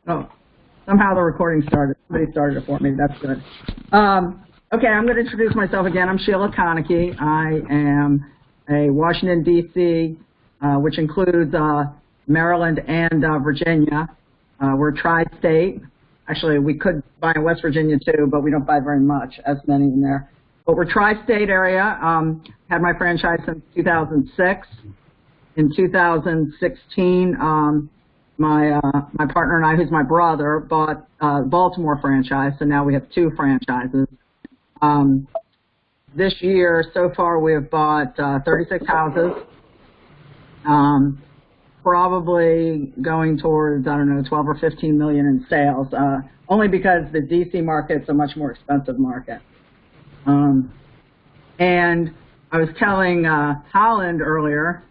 Oh, somehow the recording started. Somebody started it for me. That's good. Okay, I'm going to introduce myself again. I'm Sheila Konecke. I am a Washington, D.C., which includes Maryland and Virginia. We're tri-state. Actually, we could buy in West Virginia, too, but we don't buy very much, as many in there. But we're tri-state area. Had my franchise since 2006. In 2016, my partner and I, who's my brother, bought the Baltimore franchise, so now we have 2 franchises. This year, so far, we have bought 36 houses, probably going towards, I don't know, 12 or 15 million in sales, only because the D.C. market's a much more expensive market. And I was telling Holland earlier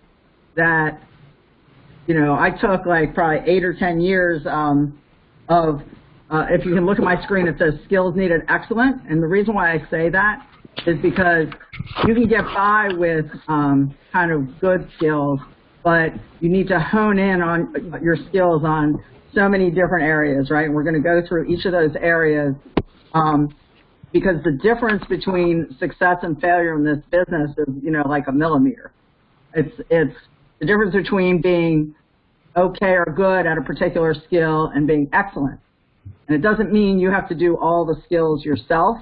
that, you know, I took like probably 8 or 10 years if you can look at my screen, it says skills needed excellent. And the reason why I say that is because you can get by with kind of good skills, but you need to hone in on your skills on so many different areas, right? And we're going to go through each of those areas because the difference between success and failure in this business is, you know, like a millimeter. It's the difference between being okay or good at a particular skill and being excellent. And it doesn't mean you have to do all the skills yourself.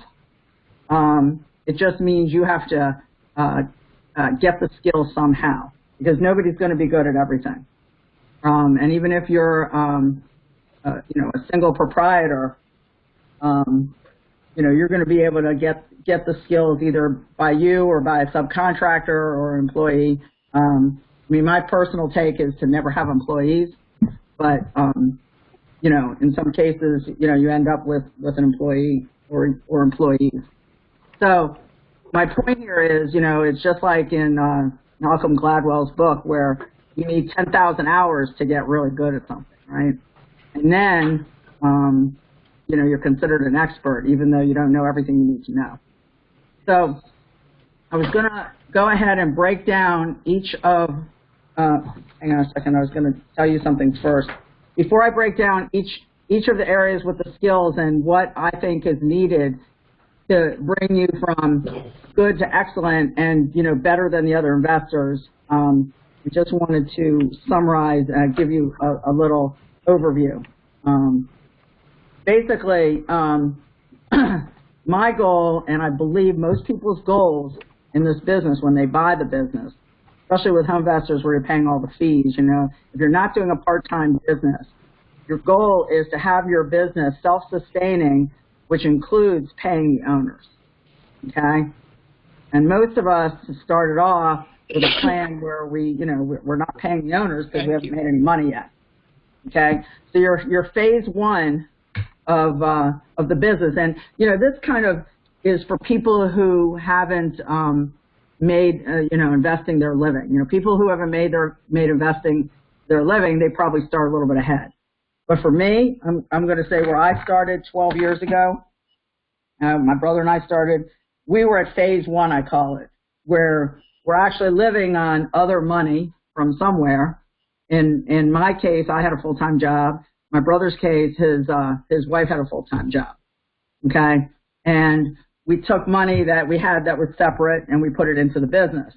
It just means you have to get the skills somehow, because nobody's going to be good at everything. And even if you're, you know, a single proprietor, you know, you're going to be able to get the skills either by you or by a subcontractor or employee. I mean, my personal take is to never have employees, but you know, in some cases, you know, you end up with an employee or employees. So my point here is, you know, it's just like in Malcolm Gladwell's book where you need 10,000 hours to get really good at something, right? And then, you know, you're considered an expert, even though you don't know everything you need to know. So I was going to go ahead and break down each of, hang on a second, I was going to tell you something first. Before I break down each of the areas with the skills and what I think is needed to bring you from good to excellent and, you know, better than the other investors, I just wanted to summarize and give you a little overview. Basically, my goal, and I believe most people's goals in this business when they buy the business, especially with home investors where you're paying all the fees, you know, if you're not doing a part-time business, your goal is to have your business self-sustaining, which includes paying the owners, okay? And most of us started off with a plan where we, you know, we're not paying the owners because we haven't made any money yet, okay? So you're phase 1 of the business. And, you know, this kind of is for people who haven't made, you know, investing their living. You know, people who haven't made investing their living, they probably start a little bit ahead. But for me, I'm going to say where I started 12 years ago, my brother and I started, we were at phase 1, I call it, where we're actually living on other money from somewhere. In my case, I had a full-time job. My brother's case, his wife had a full-time job, okay? And we took money that we had that was separate and we put it into the business.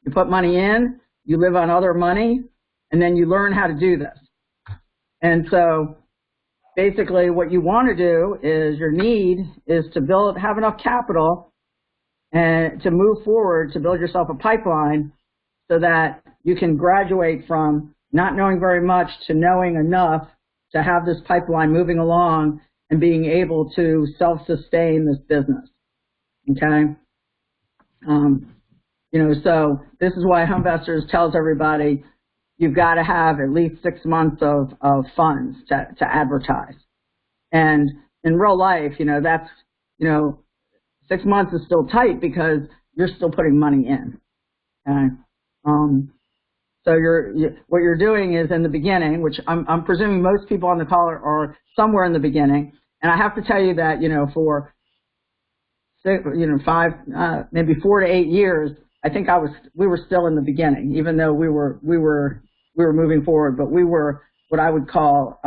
You put money in, you live on other money, and then you learn how to do this. And so basically what you want to do is your need is to have enough capital and to move forward, to build yourself a pipeline so that you can graduate from not knowing very much to knowing enough to have this pipeline moving along and being able to self-sustain this business, okay? You know, so this is why Home Investors tells everybody you've got to have at least 6 months of funds to advertise. And in real life, you know, that's, you know, 6 months is still tight because you're still putting money in, okay? So what you're doing is in the beginning, which I'm presuming most people on the call are somewhere in the beginning. And I have to tell you that, you know, for 5, maybe 4 to 8 years, I think we were still in the beginning, even though we were moving forward. But we were what I would call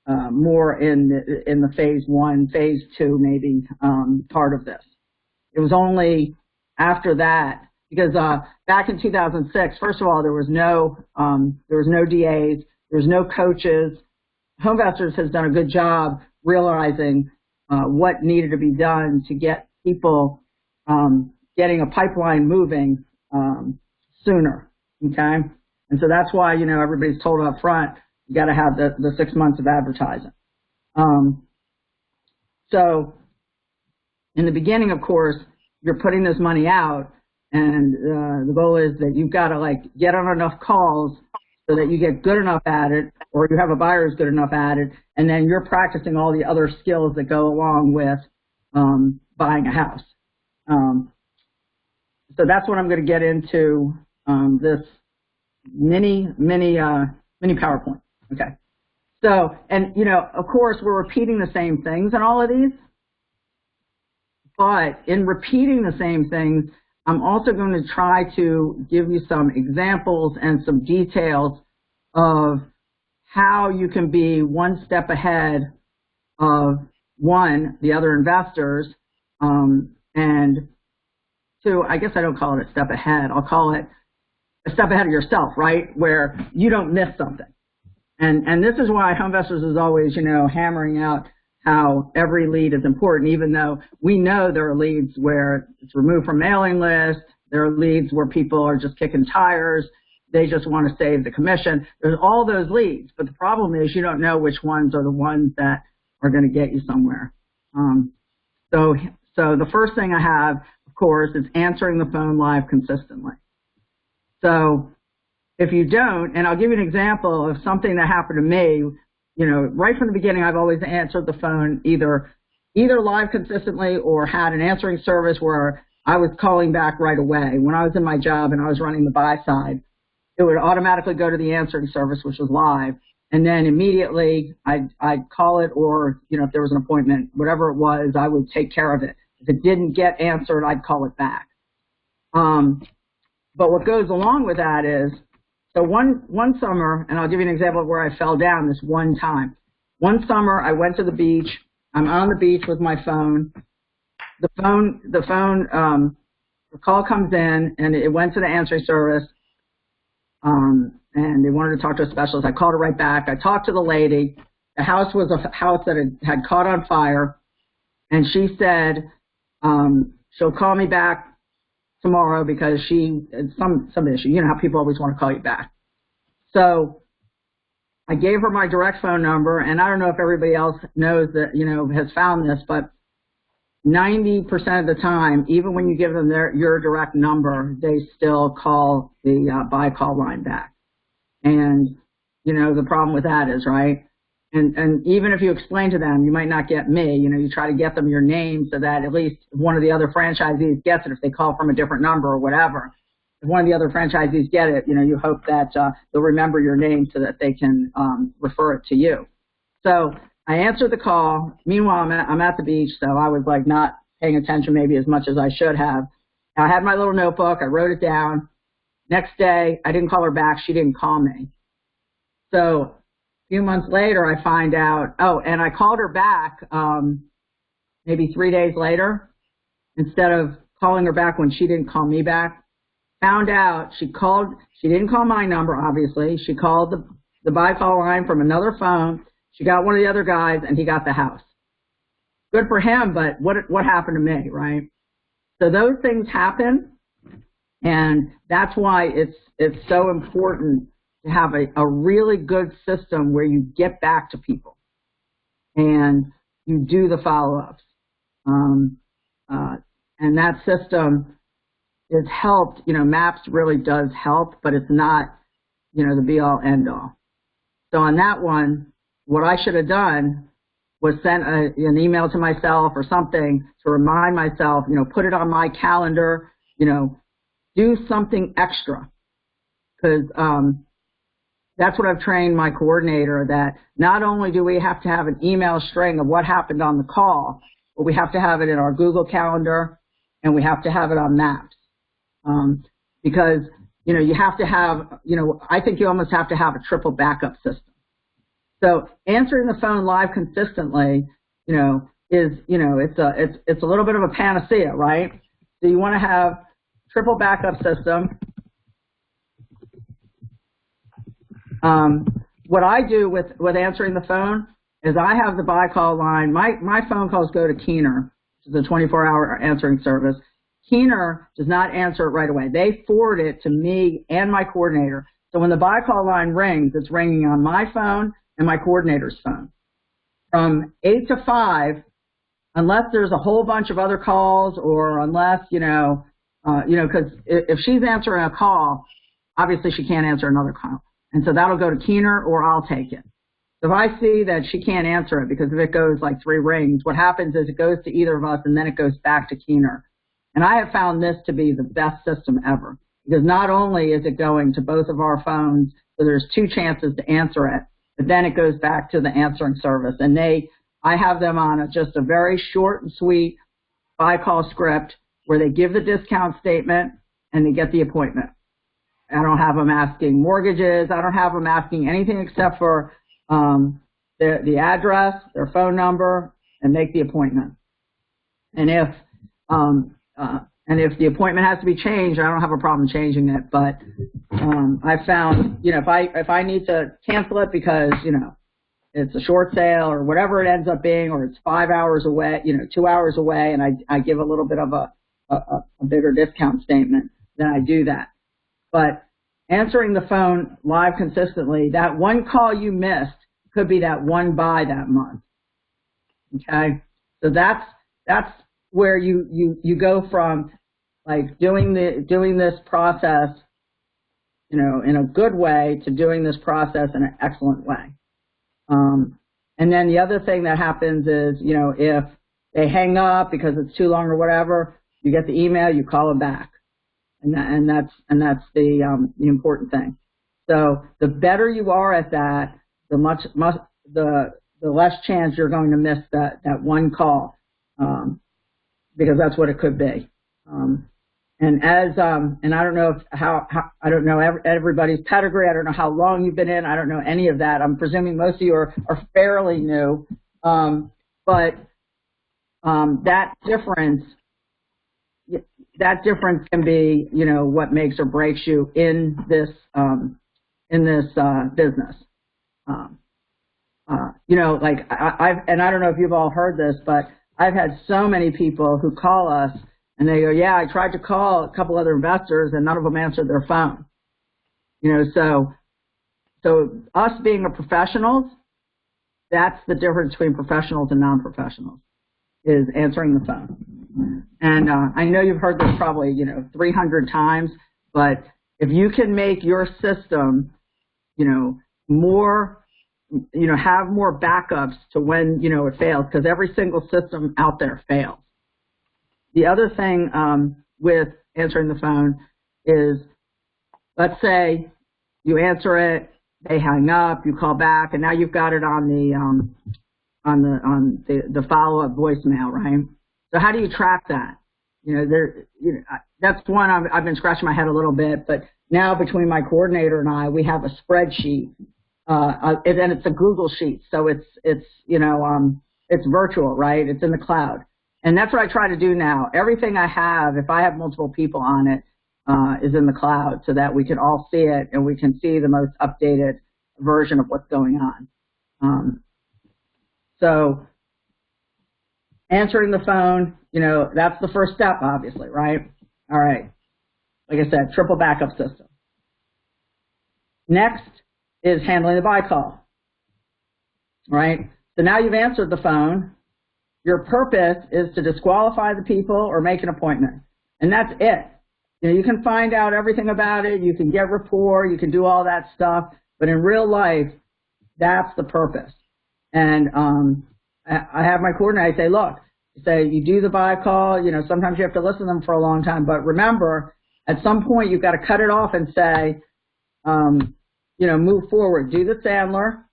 more in the phase 1, phase 2 maybe part of this. It was only after that, because back in 2006, first of all, there was no DAs, there was no coaches. HomeVestors has done a good job realizing what needed to be done to get people getting a pipeline moving sooner. Okay, and so that's why everybody's told up front you got to have the 6 months of advertising. So in the beginning, of course, you're putting this money out, and the goal is that you've got to get on enough calls so that you get good enough at it, or you have a buyer who's good enough at it, and then you're practicing all the other skills that go along with buying a house. So that's what I'm going to get into this mini PowerPoint. Okay. So, and of course, we're repeating the same things in all of these, but in repeating the same things, I'm also going to try to give you some examples and some details of how you can be one step ahead of the other investors, and two, I guess I don't call it a step ahead, I'll call it a step ahead of yourself, right, where you don't miss something. And this is why HomeVestors is always, hammering out how every lead is important, even though we know there are leads where it's removed from mailing list, there are leads where people are just kicking tires, they just want to save the commission. There's all those leads, but the problem is you don't know which ones are the ones that are going to get you somewhere. So the first thing I have, of course, is answering the phone live consistently. So if you don't, and I'll give you an example of something that happened to me, right from the beginning, I've always answered the phone either live consistently or had an answering service where I was calling back right away. When I was in my job and I was running the buy side, it would automatically go to the answering service, which was live, and then immediately I'd call it, or if there was an appointment, whatever it was, I would take care of it. If it didn't get answered, I'd call it back. But what goes along with that is, so one summer, and I'll give you an example of where I fell down this one time. One summer, I went to the beach. I'm on the beach with my phone. The call comes in, and it went to the answering service, and they wanted to talk to a specialist. I called her right back. I talked to the lady. The house was a house that had caught on fire, and she said she'll call me back tomorrow because some issue. How people always want to call you back. So I gave her my direct phone number, and I don't know if everybody else knows that, has found this, but 90% of the time, even when you give them your direct number, they still call the buy call line back. And, the problem with that is, right, and even if you explain to them, you might not get me, you try to get them your name so that at least one of the other franchisees gets it if they call from a different number or whatever. If one of the other franchisees get it, you hope that they'll remember your name so that they can refer it to you. So I answered the call. Meanwhile, I'm at the beach, so I was not paying attention maybe as much as I should have. I had my little notebook. I wrote it down. Next day, I didn't call her back. She didn't call me. So a few months later, I find out, and I called her back maybe 3 days later instead of calling her back when she didn't call me back. Found out she didn't call my number, obviously. She called the buy call line from another phone. She got one of the other guys, and he got the house. Good for him, but what happened to me, right? So those things happen, and that's why it's so important to have a really good system where you get back to people and you do the follow-ups. And that system is helped, MAPS really does help, but it's not, the be-all, end-all. So on that one, what I should have done was send an email to myself or something to remind myself, put it on my calendar, do something extra. Because that's what I've trained my coordinator, that not only do we have to have an email string of what happened on the call, but we have to have it in our Google Calendar, and we have to have it on Maps. Because, you have to have, I think you almost have to have a triple backup system. So answering the phone live consistently, is, it's a little bit of a panacea, right? So you want to have triple backup system. What I do with answering the phone is I have the buy call line. My phone calls go to Keener, which is a 24-hour answering service. Keener does not answer it right away. They forward it to me and my coordinator. So when the buy call line rings, it's ringing on my phone and my coordinator's phone. From 8 to 5, unless there's a whole bunch of other calls, or unless, because if she's answering a call, obviously she can't answer another call. And so that'll go to Keener, or I'll take it. So if I see that she can't answer it, because if it goes like 3 rings, what happens is it goes to either of us and then it goes back to Keener. And I have found this to be the best system ever, because not only is it going to both of our phones, so there's 2 chances to answer it, but then it goes back to the answering service. And I have them on just a very short and sweet buy call script where they give the discount statement and they get the appointment. I don't have them asking mortgages. I don't have them asking anything except for the address, their phone number, and make the appointment. And if the appointment has to be changed, I don't have a problem changing it. But I found, if I need to cancel it because, it's a short sale or whatever it ends up being, or it's 5 hours away, 2 hours away, and I give a little bit of a bigger discount statement, then I do that. But answering the phone live consistently, that one call you missed could be that one buy that month. Okay, so that's where you go from like doing this process, in a good way, to doing this process in an excellent way. And then the other thing that happens is, if they hang up because it's too long or whatever, you get the email, you call them back. And that's the important thing. So the better you are at that, the less chance you're going to miss that one call, because that's what it could be. And I don't know I don't know everybody's pedigree. I don't know how long you've been in. I don't know any of that. I'm presuming most of you are fairly new. But that difference can be, what makes or breaks you in this business. Like I don't know if you've all heard this, but I've had so many people who call us and they go, yeah, I tried to call a couple other investors and none of them answered their phone. So us being a professionals, that's the difference between professionals and non-professionals, is answering the phone. And I know you've heard this probably, 300 times, but if you can make your system, more, have more backups to when, it fails, because every single system out there fails. The other thing with answering the phone is, let's say you answer it, they hang up, you call back, and now you've got it on the follow-up voicemail, right? So how do you track that? That's one I've been scratching my head a little bit, but now between my coordinator and I, we have a spreadsheet, and it's a Google sheet, so it's virtual, right? It's in the cloud. And that's what I try to do now. Everything I have, if I have multiple people on it, is in the cloud, so that we can all see it and we can see the most updated version of what's going on. So answering the phone, that's the first step, obviously, right? All right. Like I said, triple backup system. Next is handling the buy call, right? So now you've answered the phone. Your purpose is to disqualify the people or make an appointment, and that's it. You can find out everything about it. You can get rapport. You can do all that stuff. But in real life, that's the purpose. And I have my coordinator, I say, look, you do the buy call. Sometimes you have to listen to them for a long time. But remember, at some point, you've got to cut it off and say, move forward. Do the Sandler,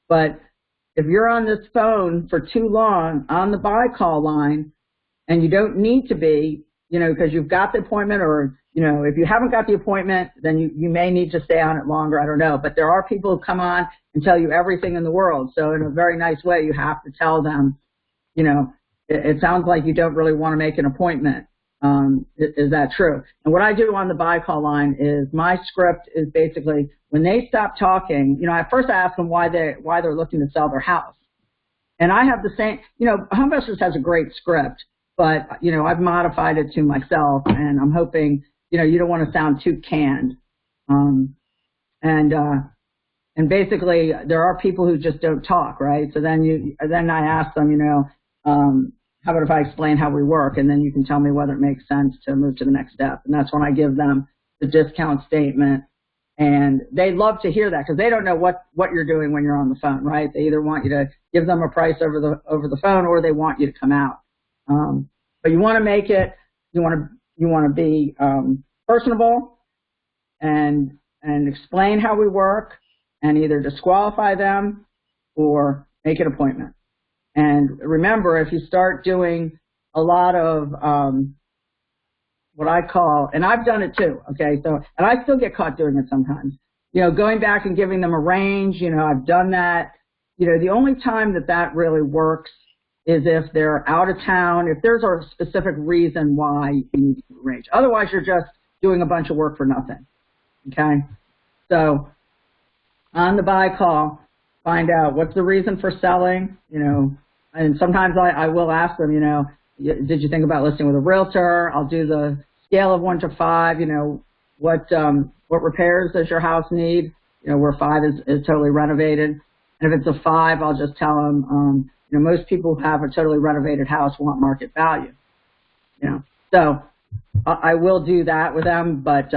but if you're on this phone for too long on the buy call line and you don't need to be, because you've got the appointment or, you know, if you haven't got the appointment, then you may need to stay on it longer. I don't know. But there are people who come on and tell you everything in the world. So in a very nice way, you have to tell them, you know, it sounds like you don't really want to make an appointment. Is that true? And what I do on the buy call line is my script is basically when they stop talking, you know, at first I ask them why they're looking to sell their house. And I have the same, you know, HomeVestors has a great script, but, you know, I've modified it to myself, and I'm hoping, you know, you don't want to sound too canned. And basically there are people who just don't talk, right? So then I ask them, you know, how about if I explain how we work, and then you can tell me whether it makes sense to move to the next step. And that's when I give them the discount statement. And they love to hear that because they don't know what you're doing when you're on the phone, right? They either want you to give them a price over the phone, or they want you to come out. But you want to make it, you want to be personable and explain how we work, and either disqualify them or make an appointment. And remember, if you start doing a lot of what I call, and I've done it too, okay, so, and I still get caught doing it sometimes, you know, going back and giving them a range, you know, I've done that. You know, the only time that really works is if they're out of town, if there's a specific reason why you need to range. Otherwise, you're just doing a bunch of work for nothing, okay? So on the buy call, find out what's the reason for selling, you know, and sometimes I will ask them, you know, did you think about listing with a realtor? I'll do the scale of 1 to 5, you know, what repairs does your house need? You know, where 5 is totally renovated. And if it's a 5, I'll just tell them, you know, most people who have a totally renovated house want market value, you know. So I will do that with them, but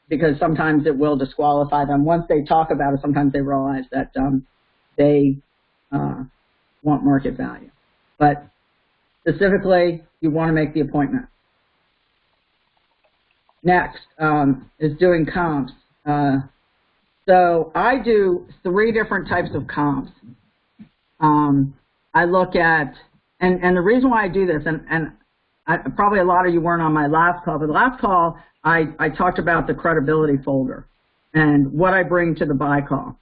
because sometimes it will disqualify them. Once they talk about it, sometimes they realize that they want market value. But specifically, you want to make the appointment. Next is doing comps. So I do 3 different types of comps. I look at, and the reason why I do this, and probably a lot of you weren't on my last call, but the last call I talked about the credibility folder and what I bring to the buy call.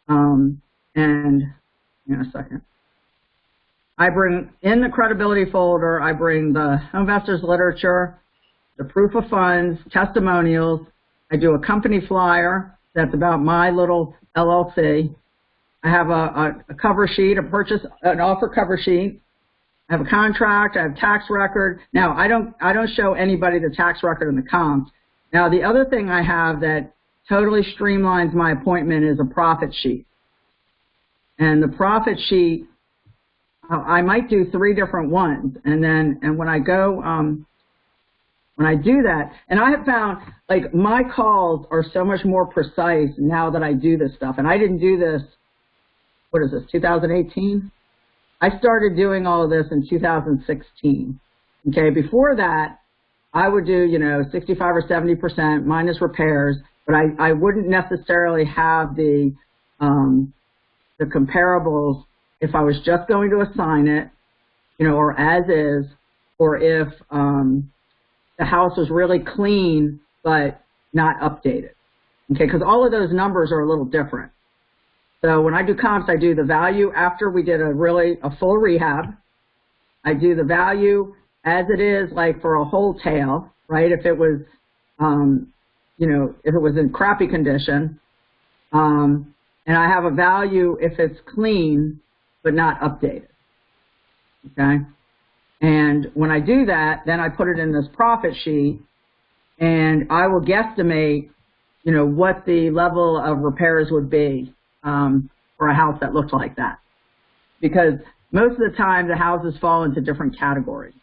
And in a second. I bring in the credibility folder, I bring the HomeVestors literature, the proof of funds, testimonials. I do a company flyer that's about my little LLC. I have a cover sheet, an offer cover sheet. I have a contract, I have tax record. Now, I don't show anybody the tax record and the comps. Now, the other thing I have that totally streamlines my appointment is a profit sheet. And the profit sheet, I might do 3 different ones, and when I go, when I do that, and I have found, like, my calls are so much more precise now that I do this stuff, and I didn't do this, what is this, 2018? I started doing all of this in 2016, okay? Before that, I would do, you know, 65 or 70% minus repairs, but I wouldn't necessarily have the comparables if I was just going to assign it, you know, or as is, or if the house was really clean but not updated, okay? Because all of those numbers are a little different. So when I do comps, I do the value after we did a full rehab. I do the value as it is, like for a whole tail, right? If it was, you know, if it was in crappy condition, and I have a value if it's clean but not updated, okay? And when I do that, then I put it in this profit sheet, and I will guesstimate, you know, what the level of repairs would be for a house that looked like that. Because most of the time, the houses fall into different categories.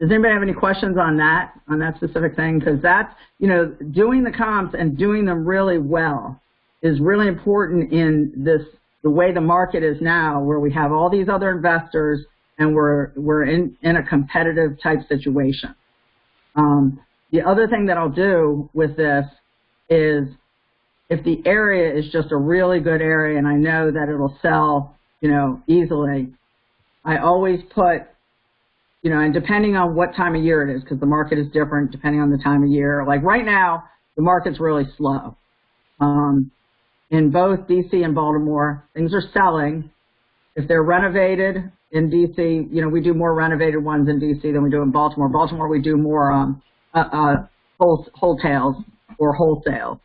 Does anybody have any questions on that specific thing? Because that's, you know, doing the comps and doing them really well is really important in the way the market is now, where we have all these other investors and we're in a competitive type situation. The other thing that I'll do with this is, if the area is just a really good area and I know that it'll sell, you know, easily, I always put you know, and depending on what time of year it is, because the market is different depending on the time of year. Like right now, the market's really slow. In both D.C. and Baltimore, things are selling. If they're renovated in D.C., you know, we do more renovated ones in D.C. than we do in Baltimore. Baltimore, we do more wholesales or wholesale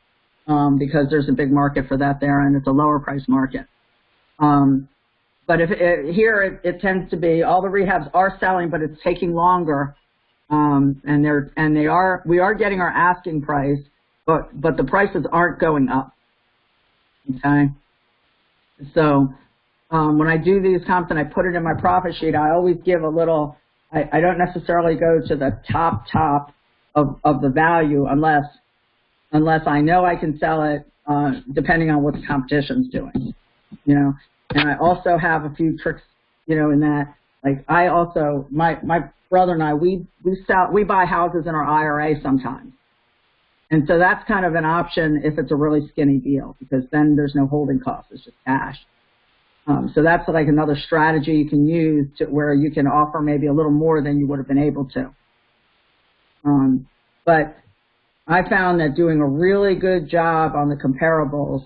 because there's a big market for that there, and it's a lower price market. But here it tends to be all the rehabs are selling, but it's taking longer, we are getting our asking price, but the prices aren't going up. Okay, so when I do these comps and I put it in my profit sheet, I always give a little. I don't necessarily go to the top of the value unless I know I can sell it, depending on what the competition's doing, you know. And I also have a few tricks, you know, in that. Like I also, my brother and I, we buy houses in our IRA sometimes. And so that's kind of an option if it's a really skinny deal, because then there's no holding costs, it's just cash. So that's like another strategy you can use to where you can offer maybe a little more than you would have been able to. But I found that doing a really good job on the comparables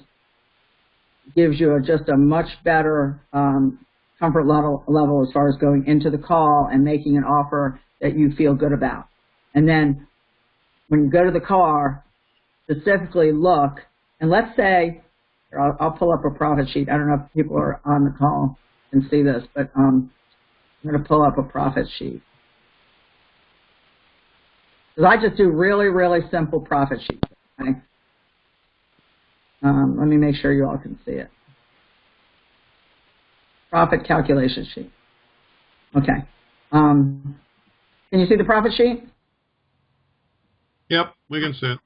gives you just a much better comfort level as far as going into the call and making an offer that you feel good about. And then when you go to the car, specifically look, and let's say, I'll pull up a profit sheet. I don't know if people are on the call and see this, but I'm going to pull up a profit sheet. Because I just do really, really simple profit sheets. Okay? Let me make sure you all can see it. Profit calculation sheet. Okay. Can you see the profit sheet? Yep, we can see it.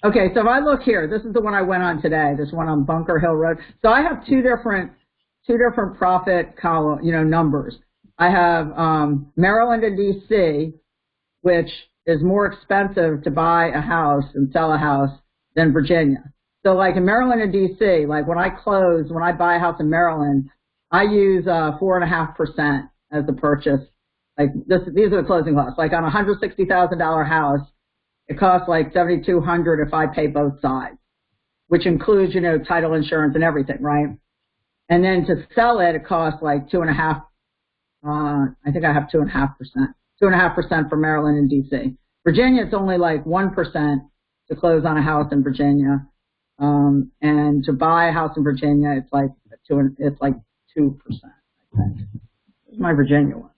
Okay, so if I look here, this is the one I went on today, this one on Bunker Hill Road. So I have two different profit column, you know, numbers. I have Maryland and DC, which is more expensive to buy a house and sell a house than Virginia. So like in Maryland and DC, like when I buy a house in Maryland, I use 4.5% as the purchase. Like these are the closing costs. Like on a $160,000 house, it costs like $7,200 if I pay both sides, which includes, you know, title insurance and everything, right? And then to sell it, it costs like 2.5%. I think I have 2.5%. 2.5% for Maryland and DC. Virginia, it's only like 1% to close on a house in Virginia, and to buy a house in Virginia, it's like 2%. I think. This is my Virginia one.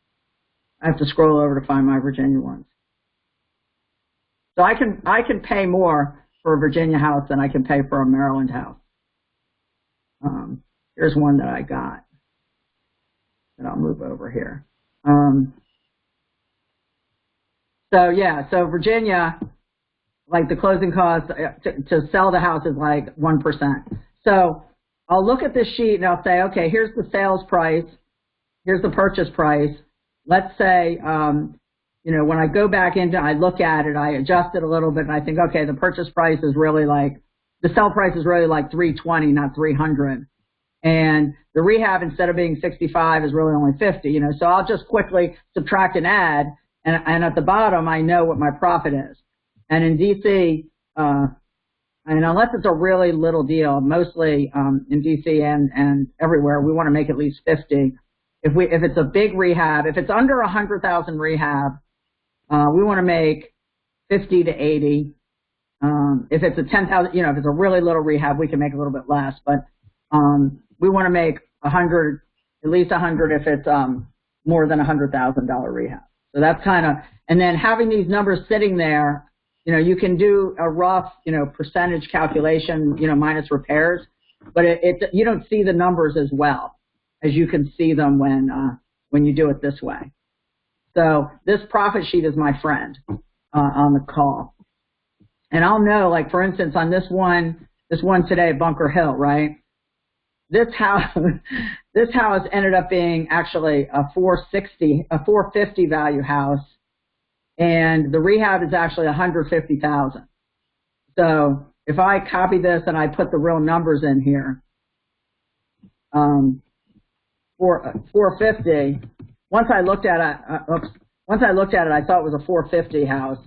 I have to scroll over to find my Virginia ones. So I can pay more for a Virginia house than I can pay for a Maryland house. Here's one that I got. And I'll move over here. So Virginia, like the closing cost to sell the house is like 1%. So I'll look at this sheet and I'll say, okay, here's the sales price. Here's the purchase price. Let's say, you know, when I go back into, I look at it, I adjust it a little bit, and I think, okay, the purchase price is really like, the sell price is really like $320, not $300. And the rehab, instead of being 65, is really only 50, you know. So I'll just quickly subtract and add, and at the bottom, I know what my profit is. And in DC, and unless it's a really little deal, mostly in DC and everywhere, we want to make at least 50. If it's a big rehab, if it's under 100,000 rehab, we want to make 50 to 80. If it's a 10,000, you know, if it's a really little rehab, we can make a little bit less. But we want to make 100, at least 100 if it's more than $100,000 rehab. So that's kind of, and then having these numbers sitting there, you know, you can do a rough, you know, percentage calculation, you know, minus repairs, but you don't see the numbers as well as you can see them when you do it this way. So this profit sheet is my friend on the call. And I'll know, like, for instance, on this one today, Bunker Hill, right? This house ended up being actually a 450 value house, and the rehab is actually 150,000. So if I copy this and I put the real numbers in here, 450. Once I looked at it, oops, once I looked at it, I thought it was a 450 house.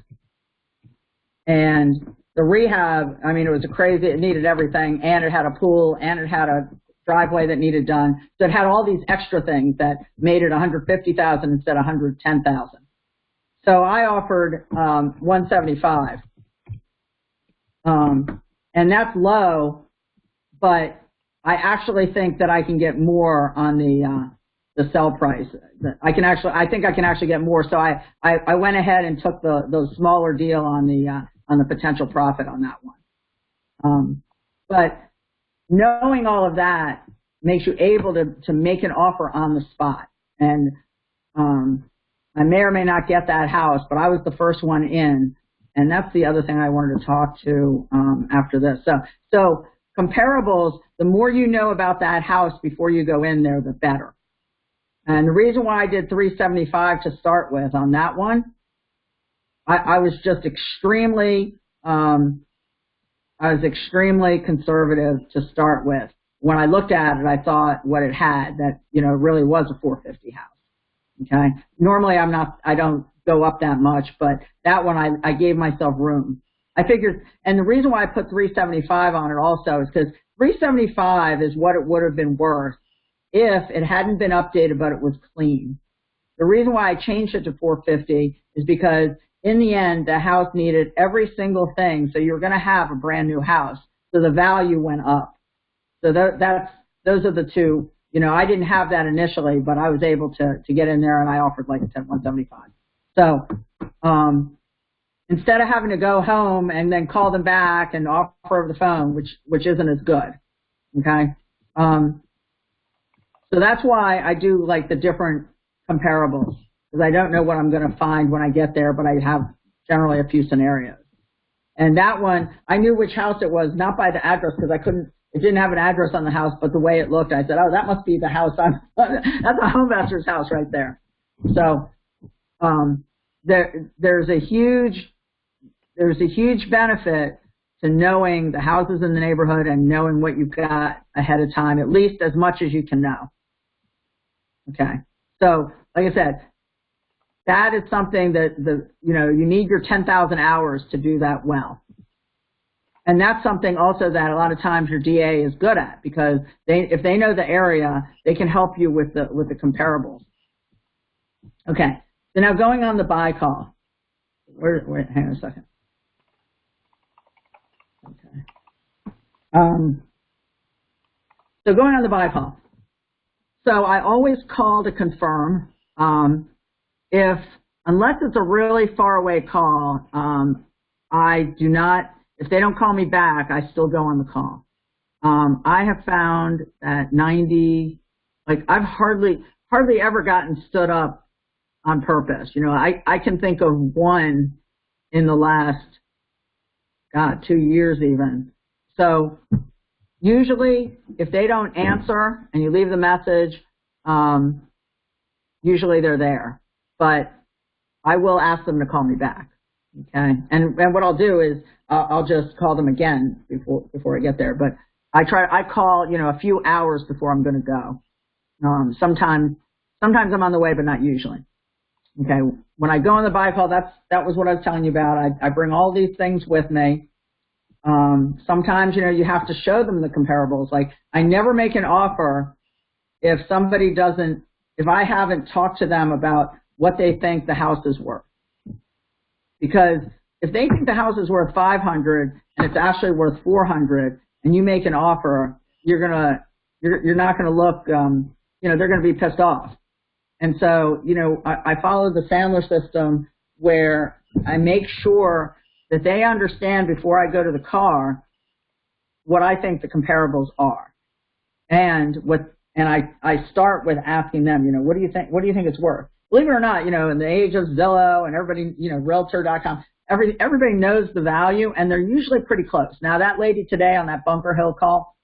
And the rehab, I mean, it was crazy. It needed everything, and it had a pool, and it had a driveway that needed done. So it had all these extra things that made it 150,000 instead of 110,000. So I offered 175, and that's low, but I actually think that I can get more on the sell price. I think I can actually get more. So I went ahead and took the smaller deal on the potential profit on that one. But knowing all of that makes you able to make an offer on the spot. And I may or may not get that house, but I was the first one in. And that's the other thing I wanted to talk to after this. So comparables, the more you know about that house before you go in there, the better. And the reason why I did 375 to start with on that one, I was just extremely conservative to start with. When I looked at it, I thought what it had, that, you know, really was a 450 house. Okay. Normally I don't go up that much, but that one I gave myself room. I figured, and the reason why I put 375 on it also is because 375 is what it would have been worth if it hadn't been updated, but it was clean. The reason why I changed it to 450 is because in the end, the house needed every single thing. So you're going to have a brand new house. So the value went up. So those are the two. You know, I didn't have that initially, but I was able to get in there, and I offered, like I said, 175. So instead of having to go home and then call them back and offer over the phone, which isn't as good. Okay. So that's why I do like the different comparables, because I don't know what I'm going to find when I get there, but I have generally a few scenarios. And that one, I knew which house it was, not by the address, because it didn't have an address on the house, but the way it looked, I said, oh, that must be the house. That's a home investor's house right there. So there's a huge benefit to knowing the houses in the neighborhood and knowing what you've got ahead of time, at least as much as you can know. Okay. So, like I said, that is something that you need your 10,000 hours to do that well. And that's something also that a lot of times your DA is good at, because if they know the area, they can help you with the comparables. Okay. So now going on the buy call. Wait, hang on a second. Okay. So going on the buy call. So I always call to confirm. Unless it's a really far away call, I do not. If they don't call me back, I still go on the call. I have found that I've hardly ever gotten stood up on purpose. You know, I can think of one in the last, 2 years even. So usually if they don't answer and you leave the message, usually they're there. But I will ask them to call me back. Okay. And what I'll do is I'll just call them again before I get there. But I call, a few hours before I'm going to go. Sometimes I'm on the way, but not usually. Okay. When I go on the buy call, that was what I was telling you about. I bring all these things with me. Sometimes, you have to show them the comparables. Like, I never make an offer if I haven't talked to them about what they think the house is worth. Because if they think the house is worth 500 and it's actually worth 400, and you make an offer, you're not gonna look, they're gonna be pissed off. And so, I follow the Sandler system where I make sure that they understand before I go to the car what I think the comparables are, and I start with asking them, what do you think it's worth? Believe it or not, in the age of Zillow and everybody, Realtor.com, everybody knows the value, and they're usually pretty close. Now, that lady today on that Bunker Hill call,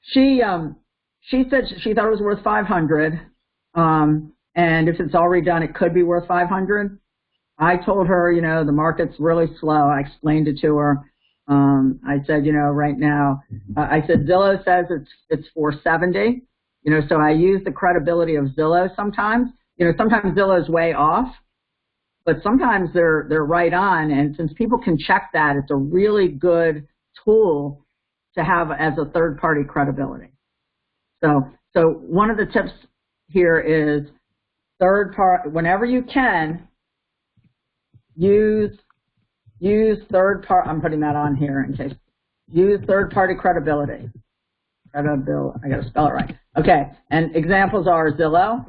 she said she thought it was worth 500, and if it's all redone, it could be worth 500. I told her, the market's really slow. I explained it to her. I said, right now, I said Zillow says it's 470. So I use the credibility of Zillow sometimes. Sometimes Zillow is way off, but sometimes they're right on. And since people can check that, it's a really good tool to have as a third-party credibility. So one of the tips here is whenever you can, use third-party. I'm putting that on here in case. Use third-party credibility. I got to spell it right. Okay, and examples are Zillow.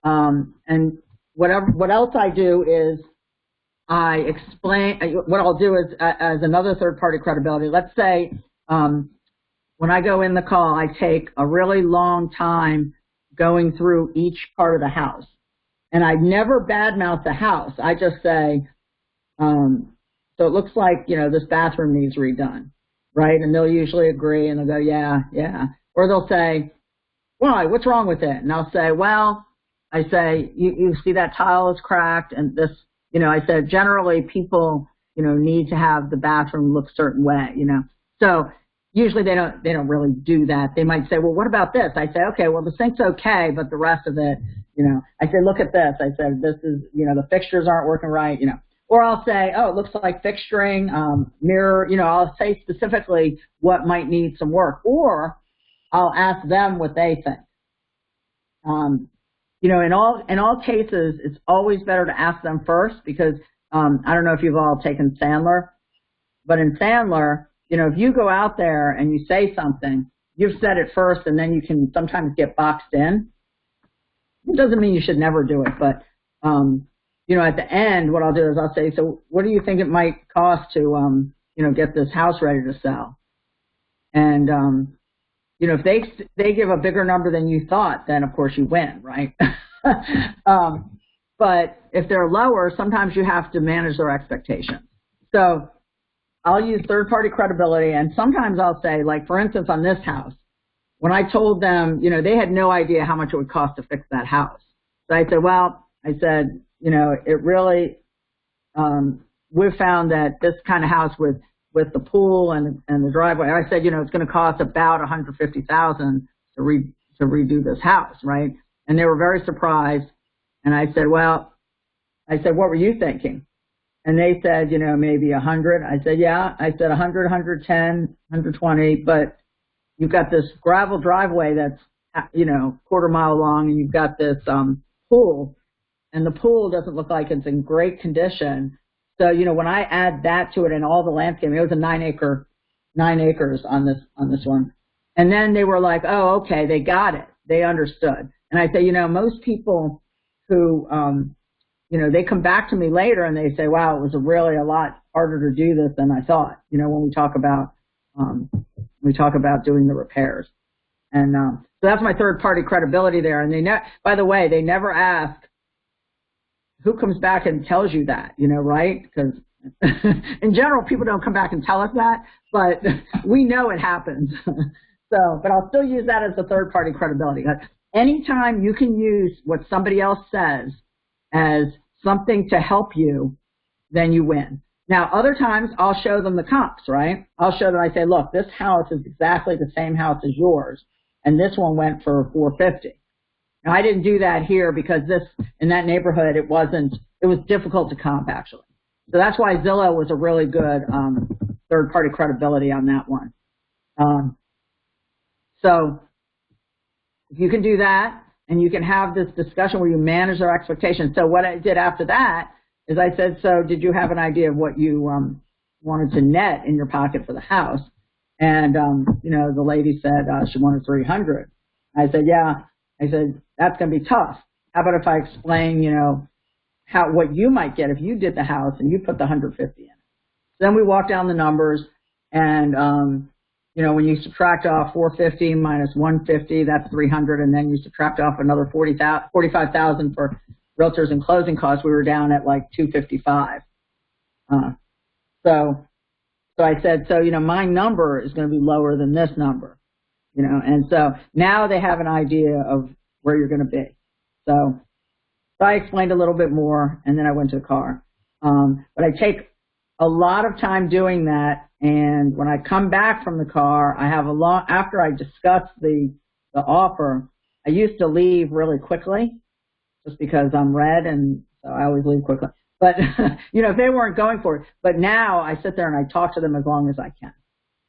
And what else I do is I explain. What I'll do is as another third-party credibility. Let's say when I go in the call, I take a really long time going through each part of the house, and I never badmouth the house. I just say, so it looks like this bathroom needs redone. Right, and they'll usually agree, and they'll go, yeah, or they'll say, why? What's wrong with it? And I'll say, well, I say, you see that tile is cracked, and this, I said generally people, need to have the bathroom look a certain way, So usually they don't really do that. They might say, well, what about this? I say, okay, well the sink's okay, but the rest of it, I say, look at this. I said, this is, the fixtures aren't working right, Or I'll say, oh, it looks like fixturing, mirror, I'll say specifically what might need some work. Or I'll ask them what they think. In all cases, it's always better to ask them first because I don't know if you've all taken Sandler, but in Sandler, if you go out there and you say something, you've said it first and then you can sometimes get boxed in. It doesn't mean you should never do it, but at the end, what I'll do is I'll say, so what do you think it might cost to, get this house ready to sell? And, if they give a bigger number than you thought, then of course you win, right? But if they're lower, sometimes you have to manage their expectations. So I'll use third-party credibility, and sometimes I'll say, like, for instance, on this house, when I told them, they had no idea how much it would cost to fix that house. So I said, it really, we've found that this kind of house with the pool and the driveway, I said, it's going to cost about $150,000 to redo this house, right? And they were very surprised. And I said, what were you thinking? And they said, maybe 100. I said, yeah. I said 100, 110, 120, but you've got this gravel driveway that's, quarter mile long, and you've got this pool. And the pool doesn't look like it's in great condition. So, when I add that to it and all the landscaping, it was a 9 acres on this one. And then they were like, oh, okay, they got it. They understood. And I say, most people who, they come back to me later and they say, wow, it was really a lot harder to do this than I thought, when we talk about doing the repairs. And so that's my third-party credibility there. And by the way, they never ask, who comes back and tells you that, right? Because in general, people don't come back and tell us that, but we know it happens. But I'll still use that as a third-party credibility. Anytime you can use what somebody else says as something to help you, then you win. Now, other times, I'll show them the comps, right? I'll show them, I say, look, this house is exactly the same house as yours, and this one went for $450. Now, I didn't do that here because in that neighborhood, it was difficult to comp, actually. So that's why Zillow was a really good third-party credibility on that one. So if you can do that, and you can have this discussion where you manage their expectations. So what I did after that is I said, so did you have an idea of what you wanted to net in your pocket for the house? And, the lady said she wanted $300. I said, yeah. I said, that's going to be tough. How about if I explain, what you might get if you did the house and you put the $150 in? So then we walked down the numbers, and when you subtract off $450 minus $150, that's $300, and then you subtract off another $45,000 for realtors and closing costs, we were down at like $255. So I said, so my number is going to be lower than this number. And so now they have an idea of where you're going to be. So I explained a little bit more, and then I went to the car. But I take a lot of time doing that, and when I come back from the car, I have after I discuss the offer, I used to leave really quickly just because I'm red and so I always leave quickly. But, you know, if they weren't going for it. But now I sit there and I talk to them as long as I can.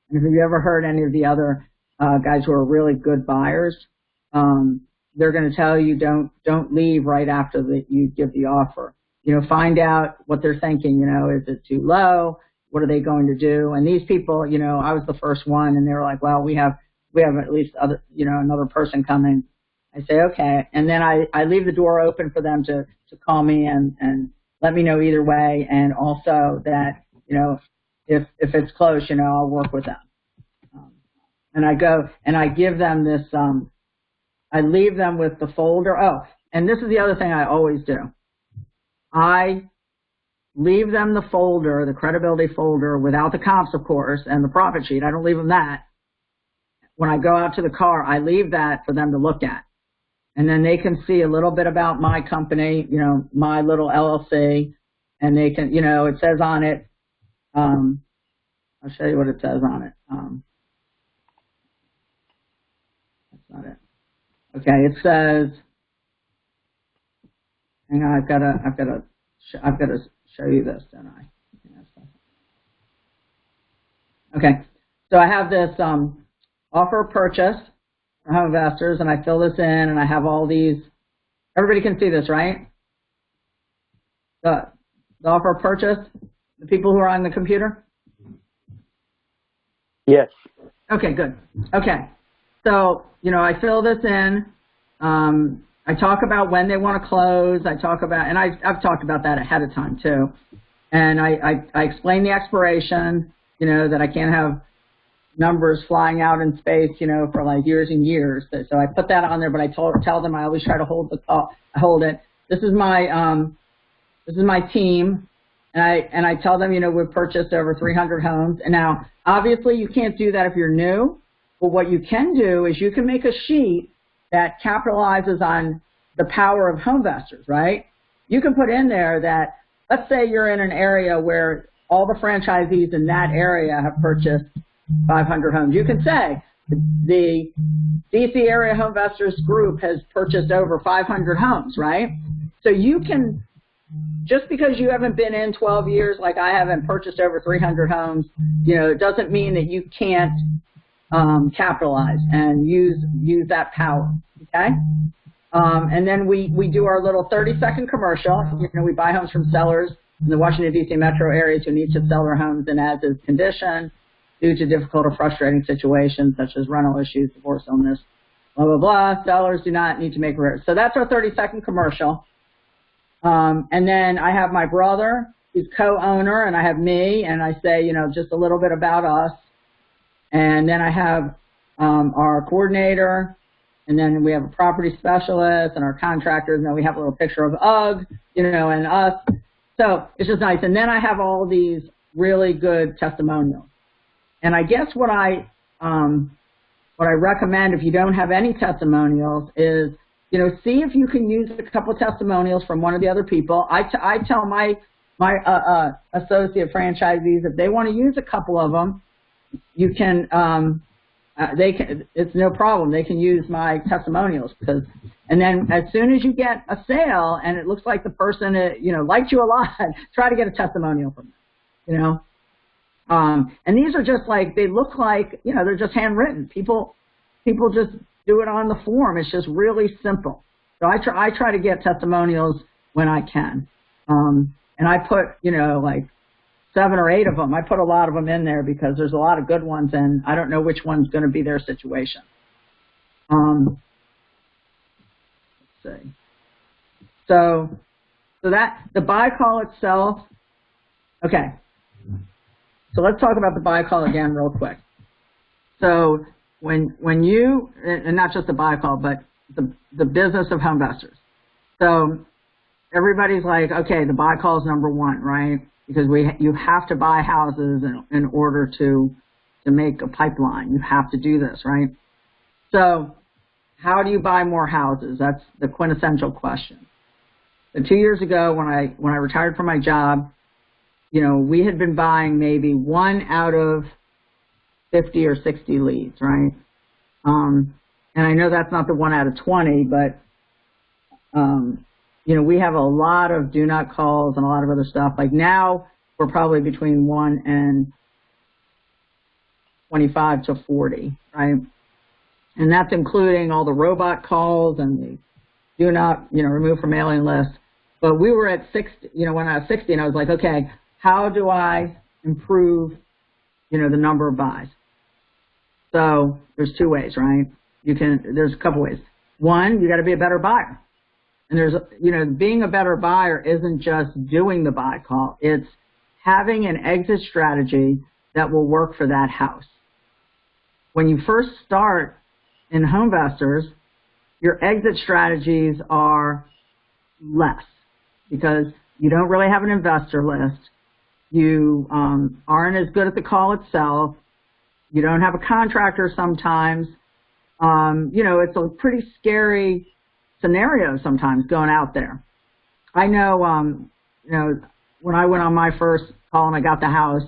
And if you ever heard any of the other guys who are really good buyers, they're going to tell you don't leave right after you give the offer. You know, find out what they're thinking. You know, is it too low? What are they going to do? And these people, you know, I was the first one, and they were like, well, we have at least another person coming. I say, okay. And then I leave the door open for them to call me and let me know either way. And also that, you know, if it's close, you know, I'll work with them. And I go and I give them this, I leave them with the folder. Oh, and this is the other thing I always do. I leave them the folder, the credibility folder, without the comps, of course, and the profit sheet. I don't leave them that. When I go out to the car, I leave that for them to look at. And then they can see a little bit about my company, you know, my little LLC, and they can, you know, it says on it, I'll show you what it says on it. That's not it. Okay, it says, hang on, I've got to show you this, don't I? Okay, so I have this offer purchase for home investors, and I fill this in, and I have all these. Everybody can see this, right? The offer purchase, the people who are on the computer? Yes. Okay, good. Okay, so, you know, I fill this in. I talk about when they want to close. I talk about, and I've talked about that ahead of time too. And I explain the expiration, you know, that I can't have numbers flying out in space, you know, for like years and years. So I put that on there, but I tell them I always try to hold it. This is my team, and I tell them, you know, we've purchased over 300 homes. And now, obviously, you can't do that if you're new. But what you can do is you can make a sheet that capitalizes on the power of home investors, right? You can put in there that, let's say you're in an area where all the franchisees in that area have purchased 500 homes. You can say the DC Area Home Investors Group has purchased over 500 homes, right? So you can, just because you haven't been in 12 years like I haven't purchased over 300 homes, you know, it doesn't mean that you can't capitalize and use that power, okay? And then we do our little 30-second commercial. You know, we buy homes from sellers in the Washington, D.C. metro areas who need to sell their homes in as-is condition due to difficult or frustrating situations such as rental issues, divorce, illness, blah, blah, blah. Sellers do not need to make repairs. So that's our 30-second commercial. And then I have my brother, who's co-owner, and I have me, and I say, you know, just a little bit about us. And then I have our coordinator, and then we have a property specialist and our contractors, and then we have a little picture of UGG, you know, and us. So it's just nice. And then I have all these really good testimonials. And I guess what I recommend if you don't have any testimonials is, you know, see if you can use a couple testimonials from one of the other people. I tell my associate franchisees if they want to use a couple of them, you can, it's no problem. They can use my testimonials and then as soon as you get a sale and it looks like the person, you know, liked you a lot, try to get a testimonial from them, you know. And these are just like, they look like, you know, they're just handwritten. People just do it on the form. It's just really simple. So I try to get testimonials when I can. And I put, you know, like 7 or 8 of them. I put a lot of them in there because there's a lot of good ones, and I don't know which one's going to be their situation. Let's see. So that the buy call itself. Okay. So let's talk about the buy call again real quick. So when you, and not just the buy call, but the business of home investors. So everybody's like, okay, the buy call is number 1, right? Because you have to buy houses in order to make a pipeline. You have to do this, right? So how do you buy more houses? That's the quintessential question. So 2 years ago, when I retired from my job, you know, we had been buying maybe 1 out of 50 or 60 leads, right? And I know that's not the 1 out of 20, but you know, we have a lot of do not calls and a lot of other stuff. Like now, we're probably between 1 and 25 to 40, right? And that's including all the robot calls and the do not, you know, remove from mailing list. But we were at 60, you know, when I was 60, and I was like, okay, how do I improve, you know, the number of buys? So there's two ways, right? There's a couple ways. One, you got to be a better buyer. And there's, you know, being a better buyer isn't just doing the buy call. It's having an exit strategy that will work for that house. When you first start in HomeVestors, your exit strategies are less because you don't really have an investor list. You aren't as good at the call itself. You don't have a contractor sometimes. You know, it's a pretty scary scenario sometimes going out there. I know, you know, when I went on my first call and I got the house,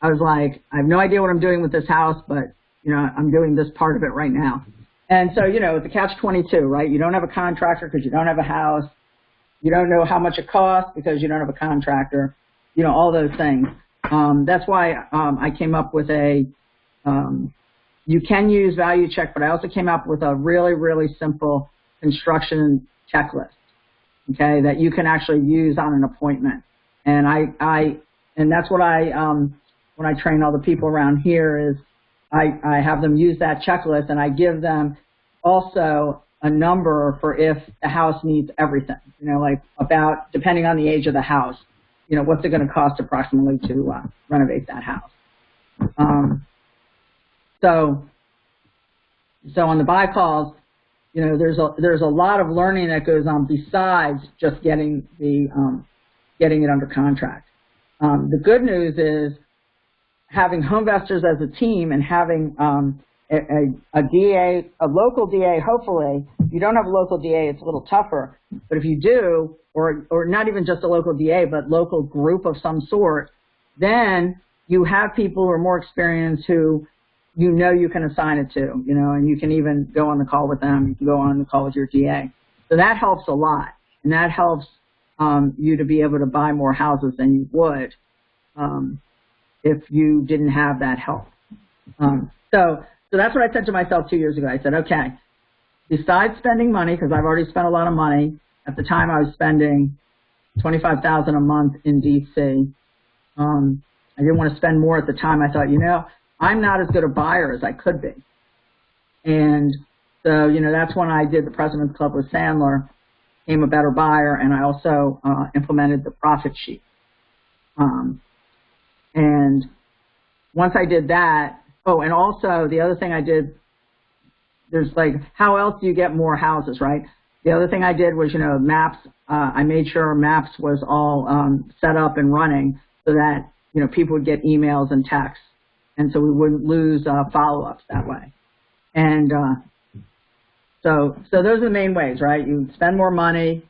I was like, I have no idea what I'm doing with this house, but, you know, I'm doing this part of it right now. And so, you know, it's a catch-22, right? You don't have a contractor because you don't have a house. You don't know how much it costs because you don't have a contractor. You know, all those things. That's why I came up with you can use value check, but I also came up with a really, really simple construction checklist, okay, that you can actually use on an appointment. And and that's what when I train all the people around here is I have them use that checklist, and I give them also a number for if the house needs everything, you know, like about, depending on the age of the house, you know, what's it going to cost approximately to renovate that house. So on the buy calls, you know, there's a lot of learning that goes on besides just getting it under contract. The good news is having HomeVestors as a team and having a DA, a local DA. Hopefully, if you don't have a local DA, it's a little tougher. But if you do, or not even just a local DA, but local group of some sort, then you have people who are more experienced who you know you can assign it to, you know, and you can even go on the call with them. You can go on the call with your DA. So that helps a lot, and that helps you to be able to buy more houses than you would if you didn't have that help. So that's what I said to myself 2 years ago. I said, okay, besides spending money, because I've already spent a lot of money. At the time, I was spending $25,000 a month in DC. I didn't want to spend more at the time. I thought, you know, I'm not as good a buyer as I could be. And so, you know, that's when I did the President's Club with Sandler, became a better buyer, and I also implemented the profit sheet. And once I did that, oh, and also the other thing I did, there's like, how else do you get more houses, right? The other thing I did was, you know, maps. I made sure maps was all set up and running so that, you know, people would get emails and texts, and so we wouldn't lose follow-ups that way. And so those are the main ways, right? You spend more money,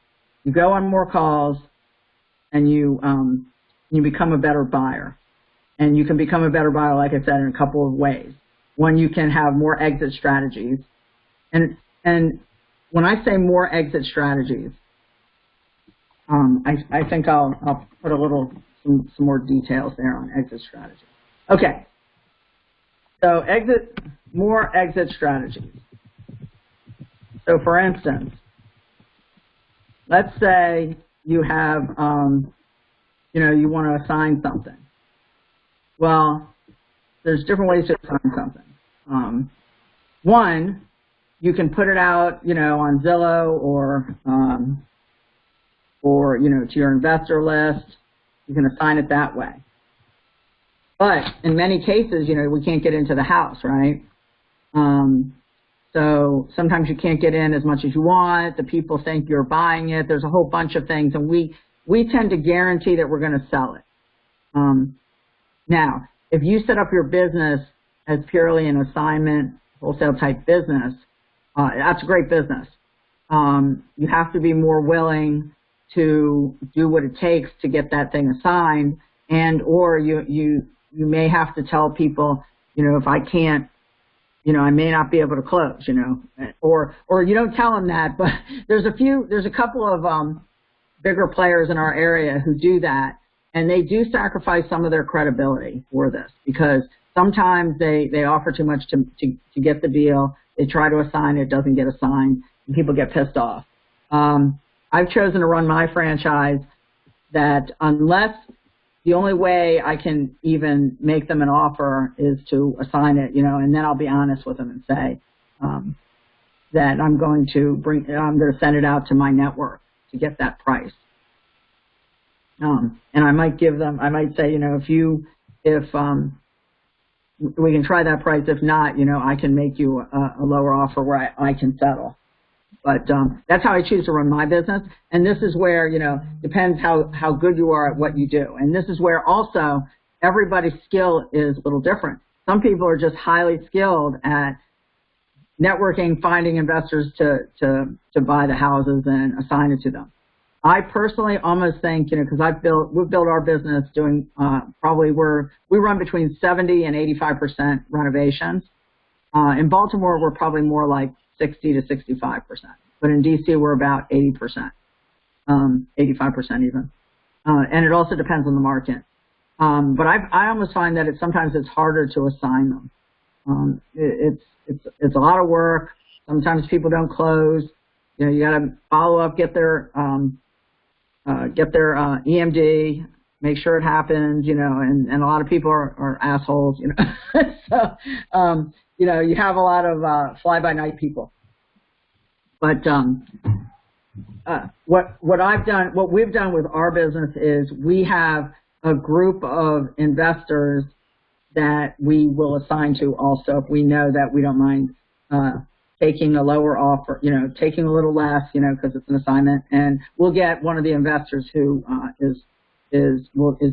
you go on more calls, and you become a better buyer. And you can become a better buyer, like I said, in a couple of ways. One, you can have more exit strategies. And when I say more exit strategies, I think I'll put some more details there on exit strategy. Okay. So more exit strategies. So for instance, let's say you have, you know, you want to assign something. Well, there's different ways to assign something. One, you can put it out, you know, on Zillow or you know, to your investor list. You can assign it that way. But in many cases, you know, we can't get into the house, right? So sometimes you can't get in as much as you want. The people think you're buying it. There's a whole bunch of things, and we tend to guarantee that we're going to sell it. Now, if you set up your business as purely an assignment, wholesale type business, that's a great business. You have to be more willing to do what it takes to get that thing assigned, and or you may have to tell people, you know, if I can't you know, I may not be able to close, you know, or you don't tell them that, but there's a couple of bigger players in our area who do that, and they do sacrifice some of their credibility for this, because sometimes they offer too much to get the deal. They try to assign it, doesn't get assigned, and people get pissed off. I've chosen to run my franchise that unless the only way I can even make them an offer is to assign it, you know, and then I'll be honest with them and say that I'm going to send it out to my network to get that price. And I might say, you know, if we can try that price. If not, you know, I can make you a lower offer where I can settle. But that's how I choose to run my business. And this is where, you know, depends how good you are at what you do. And this is where also everybody's skill is a little different. Some people are just highly skilled at networking, finding investors to buy the houses and assign it to them. I personally almost think, you know, because we've built our business doing we run between 70 and 85% renovations. In Baltimore, we're probably more like 60 to 65%, but in DC we're about 80%, 85% even, and it also depends on the market. But I almost find that sometimes it's harder to assign them. It's a lot of work. Sometimes people don't close. You know, you got to follow up, get their EMD, make sure it happens, you know, and a lot of people are assholes, you know. So, you know, you have a lot of fly-by-night people. But what we've done with our business is we have a group of investors that we will assign to also if we know that we don't mind taking a lower offer, you know, taking a little less, you know, because it's an assignment, and we'll get one of the investors who is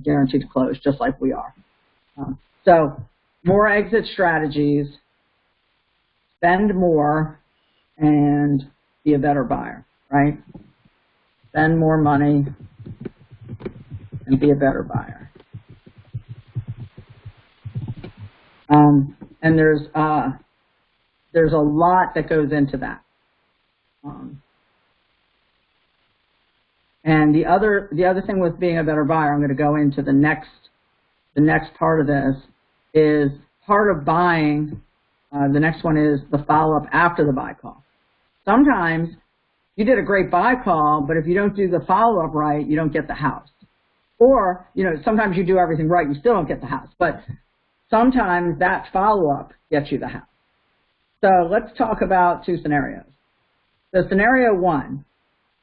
guaranteed to close, just like we are. So more exit strategies, spend more, and be a better buyer, right? Spend more money and be a better buyer. And there's a lot that goes into that. And the other thing with being a better buyer, I'm going to go into the next part of this, is part of buying. The next one is the follow-up after the buy call. Sometimes you did a great buy call, but if you don't do the follow-up right, you don't get the house. Or, you know, sometimes you do everything right, you still don't get the house. But sometimes that follow-up gets you the house. So let's talk about two scenarios. So scenario one,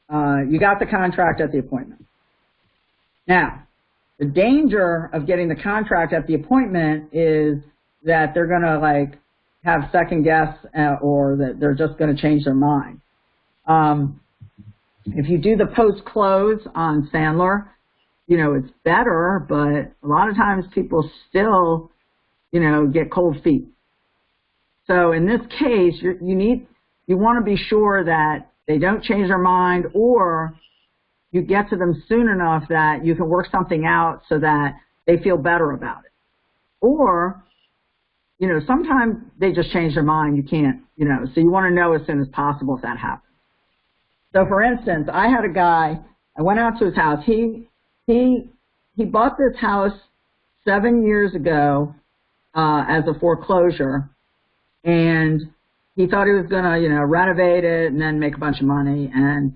you got the contract at the appointment. Now, the danger of getting the contract at the appointment is that they're going to, like, have second guess or that they're just going to change their mind. If you do the post-close on Sandler, you know, it's better, but a lot of times people still, you know, get cold feet. So in this case, you want to be sure that they don't change their mind, or you get to them soon enough that you can work something out so that they feel better about it. Or, you know, sometimes they just change their mind. You can't, you know, so you want to know as soon as possible if that happens. So for instance, I had a guy, I went out to his house. He bought this house 7 years ago as a foreclosure, and he thought he was going to, you know, renovate it and then make a bunch of money. And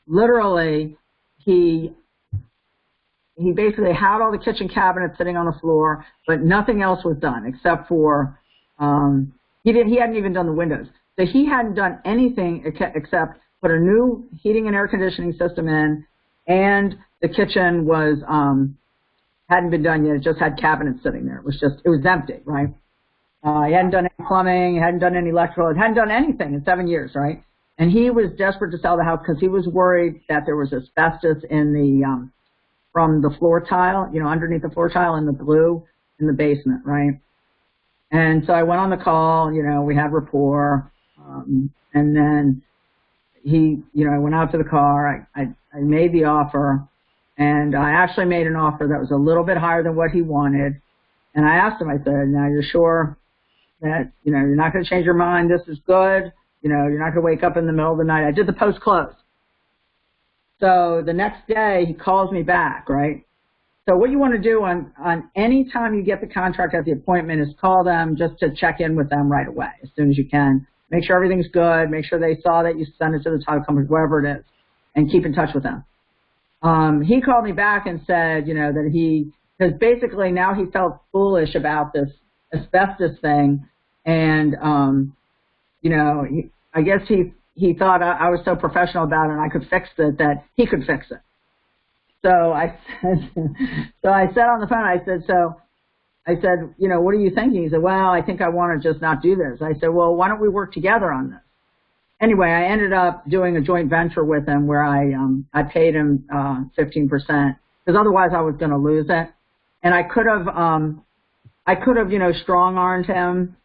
literally, he basically had all the kitchen cabinets sitting on the floor, but nothing else was done except for he hadn't even done the windows. So he hadn't done anything except put a new heating and air conditioning system in, and the kitchen was hadn't been done yet. It just had cabinets sitting there. It was empty, right? He hadn't done any plumbing, he hadn't done any electrical, he hadn't done anything in 7 years, right? And he was desperate to sell the house because he was worried that there was asbestos in the from the floor tile, you know, underneath the floor tile and the glue in the basement, right? And so I went on the call, you know, we had rapport, and then I went out to the car, I made the offer, and I actually made an offer that was a little bit higher than what he wanted. And I asked him, I said, now you're sure that, you know, you're not going to change your mind. This is good. You know, you're not going to wake up in the middle of the night. I did the post-close. So the next day, he calls me back, right? So what you want to do on any time you get the contract at the appointment is call them just to check in with them right away as soon as you can. Make sure everything's good. Make sure they saw that you sent it to the title company, whoever it is, and keep in touch with them. He called me back and said, you know, that because basically now he felt foolish about this asbestos thing, and, you know, I guess he thought I was so professional about it and I could fix it that he could fix it. So I said on the phone, I said, you know, what are you thinking? He said, well, I think I want to just not do this. I said, well, why don't we work together on this? Anyway, I ended up doing a joint venture with him where I paid him 15% because otherwise I was going to lose it. And I could have, you know, strong-armed him.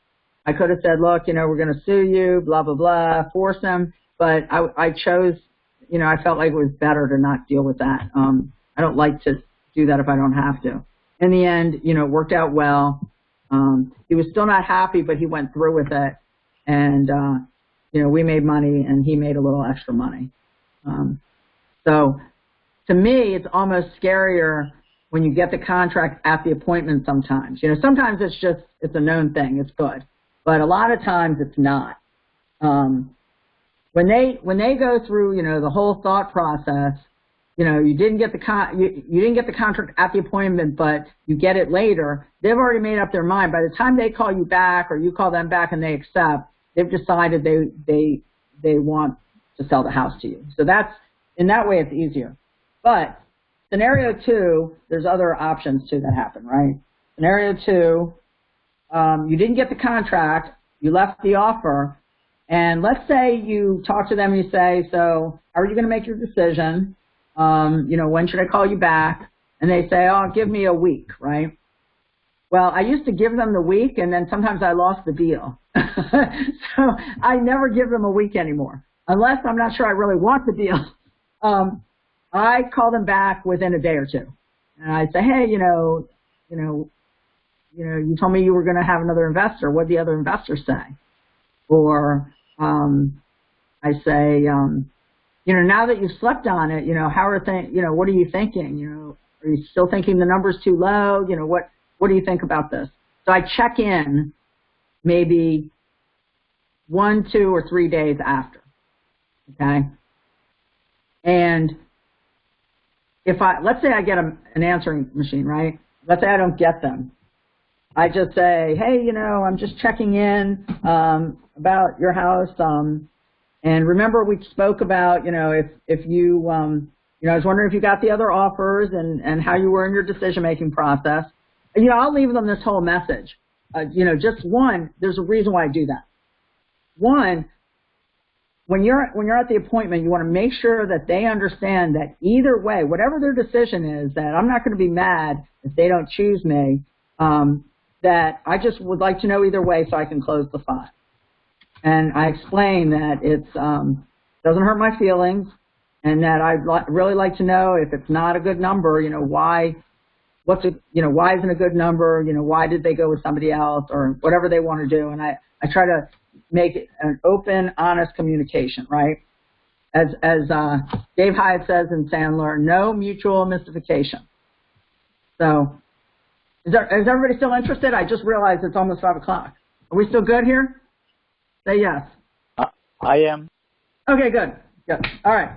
I could have said, look, you know, we're going to sue you, blah, blah, blah, force him. But I chose, you know, I felt like it was better to not deal with that. I don't like to do that if I don't have to. In the end, you know, it worked out well. He was still not happy, but he went through with it. And, you know, we made money and he made a little extra money. So to me, it's almost scarier when you get the contract at the appointment sometimes. You know, sometimes it's a known thing. It's good. But a lot of times it's not. When they go through, you know, the whole thought process, you know, you didn't get the contract at the appointment, but you get it later, they've already made up their mind. By the time they call you back or you call them back and they accept, they've decided they want to sell the house to you. So that's, in that way, it's easier. But scenario 2, there's other options too that happen, right? Scenario 2, you didn't get the contract, you left the offer, and let's say you talk to them and you say, so how are you going to make your decision? You know, when should I call you back? And they say, oh, give me a week, right? Well, I used to give them the week, and then sometimes I lost the deal. So I never give them a week anymore, unless I'm not sure I really want the deal. I call them back within a day or two, and I say, hey, you told me you were going to have another investor. What did the other investor say? Or I say, you know, now that you've slept on it, you know, how are things? You know, what are you thinking? You know, are you still thinking the number's too low? You know, what do you think about this? So I check in maybe 1, 2, or 3 days after. Okay. And if let's say I get an answering machine, right? Let's say I don't get them. I just say, hey, you know, I'm just checking in about your house. And remember we spoke about, you know, if you, you know, I was wondering if you got the other offers and how you were in your decision-making process. And, you know, I'll leave them this whole message. You know, just one, there's a reason why I do that. One, when you're at the appointment, you want to make sure that they understand that either way, whatever their decision is, that I'm not going to be mad if they don't choose me, that I just would like to know either way so I can close the file. And I explain that it's doesn't hurt my feelings, and that I'd really like to know if it's not a good number, you know, why isn't a good number, you know, why did they go with somebody else, or whatever they want to do. And I try to make it an open, honest communication, right? As Dave Hyatt says in Sandler, no mutual mystification. So is everybody still interested? I just realized it's almost 5 o'clock. Are we still good here? Say yes. I am. Okay, good. Good. All right.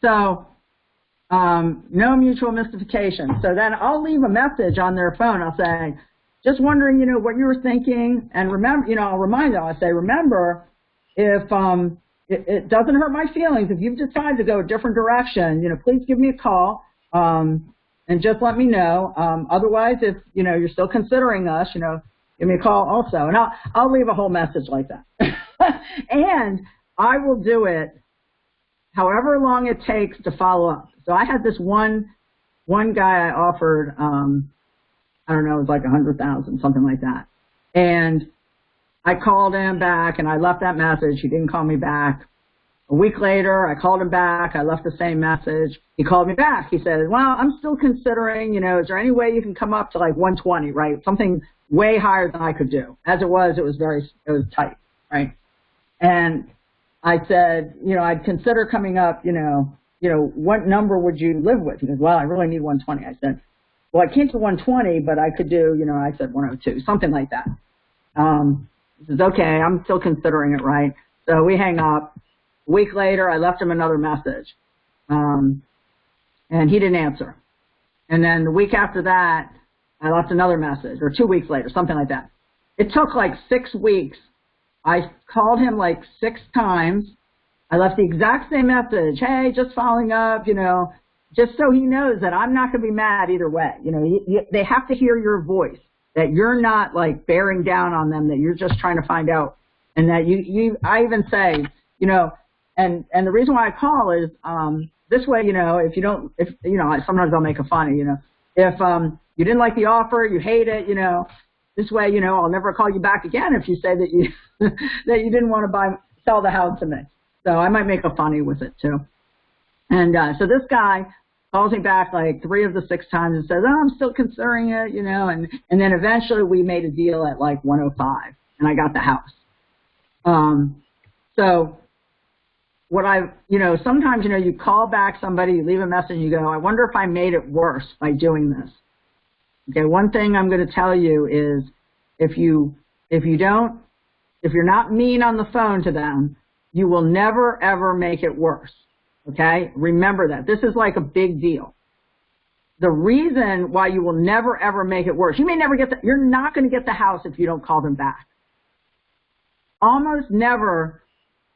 So no mutual mystification. So then I'll leave a message on their phone. I'll say, just wondering, you know, what you were thinking. And remember, you know, I'll remind them. I'll say, remember, if it doesn't hurt my feelings, if you've decided to go a different direction, you know, please give me a call and just let me know. Otherwise, if, you know, you're still considering us, you know, give me a call also. And I'll leave a whole message like that. And I will do it however long it takes to follow up. So I had this one guy I offered, I don't know, it was like 100,000, something like that. And I called him back and I left that message. He didn't call me back. A week later, I called him back. I left the same message. He called me back. He said, well, I'm still considering, is there any way you can come up to like 120, right? Something way higher than I could do. As it was tight, right? And I said, I'd consider coming up, what number would you live with? He goes, well, I really need 120. I said, well, I can't do 120, but I could do, I said 102, something like that. He says, okay, I'm still considering it, right? So we hang up. A week later, I left him another message, and he didn't answer. And then the week after that, I left another message, or 2 weeks later, something like that. It took like 6 weeks. I called him like 6 times. I left the exact same message. Hey, just following up, just so he knows that I'm not going to be mad either way. They have to hear your voice, that you're not like bearing down on them, that you're just trying to find out. And that I even say, and the reason why I call is, this way, sometimes I'll make a funny, if, you didn't like the offer, you hate it, this way, I'll never call you back again if you say that you, that you didn't want to sell the house to me. So I might make a funny with it too. And, so this guy calls me back like 3 of the 6 times and says, oh, I'm still considering it, and then eventually we made a deal at like 105 and I got the house. So what sometimes, you call back somebody, you leave a message, and you go, I wonder if I made it worse by doing this. Okay, one thing I'm going to tell you is if you're not mean on the phone to them, you will never, ever make it worse. Okay, remember that. This is like a big deal. The reason why you will never, ever make it worse, you're not going to get the house if you don't call them back. Almost never,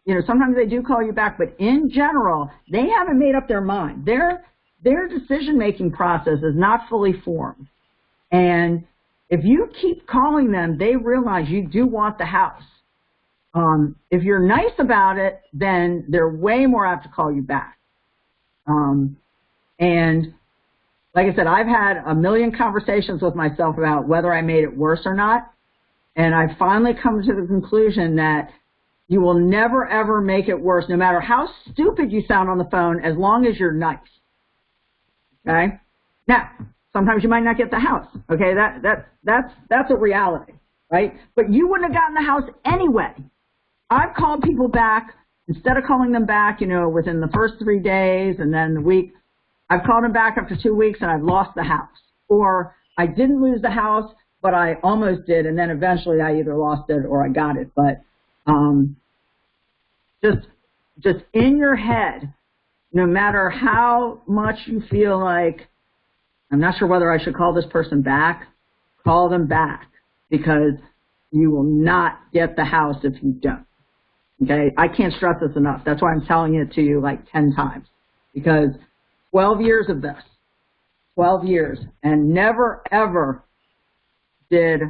sometimes they do call you back, but in general, they haven't made up their mind. Their decision-making process is not fully formed. And if you keep calling them, they realize you do want the house. If you're nice about it, then they're way more apt to call you back. And like I said, I've had a million conversations with myself about whether I made it worse or not. And I finally come to the conclusion that you will never, ever make it worse, no matter how stupid you sound on the phone, as long as you're nice. Okay? Now, sometimes you might not get the house. Okay? That's a reality, right? But you wouldn't have gotten the house anyway. I've called people back, instead of calling them back, within the first 3 days and then the week, I've called them back after 2 weeks and I've lost the house. Or I didn't lose the house, but I almost did, and then eventually I either lost it or I got it. But just in your head, no matter how much you feel like, I'm not sure whether I should call this person back, call them back, because you will not get the house if you don't. Okay? I can't stress this enough. That's why I'm telling it to you like 10 times, because 12 years of this, 12 years, and never, ever did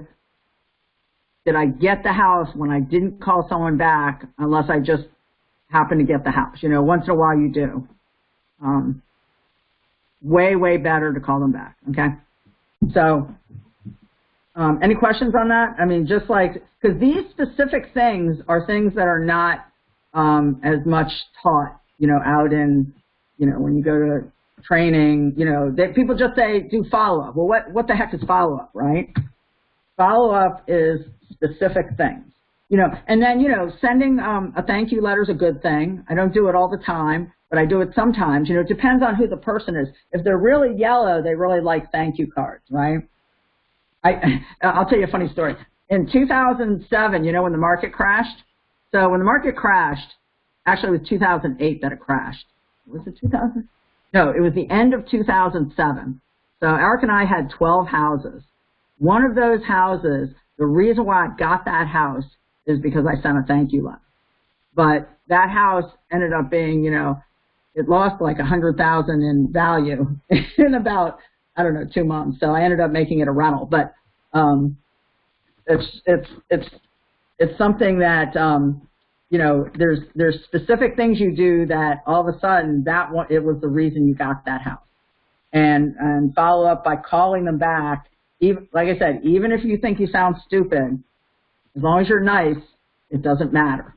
I get the house when I didn't call someone back, unless I just happened to get the house. Once in a while you do. Way, way better to call them back, okay? So, any questions on that? I mean, just like, because these specific things are things that are not as much taught, out in, when you go to training, that people just say, do follow-up. Well, what the heck is follow-up, right? Follow-up is specific things, and then, sending a thank you letter is a good thing. I don't do it all the time, but I do it sometimes. It depends on who the person is. If they're really yellow, they really like thank you cards, right? I'll tell you a funny story. In 2007, when the market crashed, so when the market crashed, actually it was 2008 that it crashed. Was it 2000? No, it was the end of 2007. So Eric and I had 12 houses. One of those houses, the reason why I got that house is because I sent a thank you letter. But that house ended up being, it lost like $100,000 in value in about, 2 months. So I ended up making it a rental. But it's something that there's specific things you do that all of a sudden it was the reason you got that house. And follow up by calling them back. Even, like I said, even if you think you sound stupid, as long as you're nice, it doesn't matter.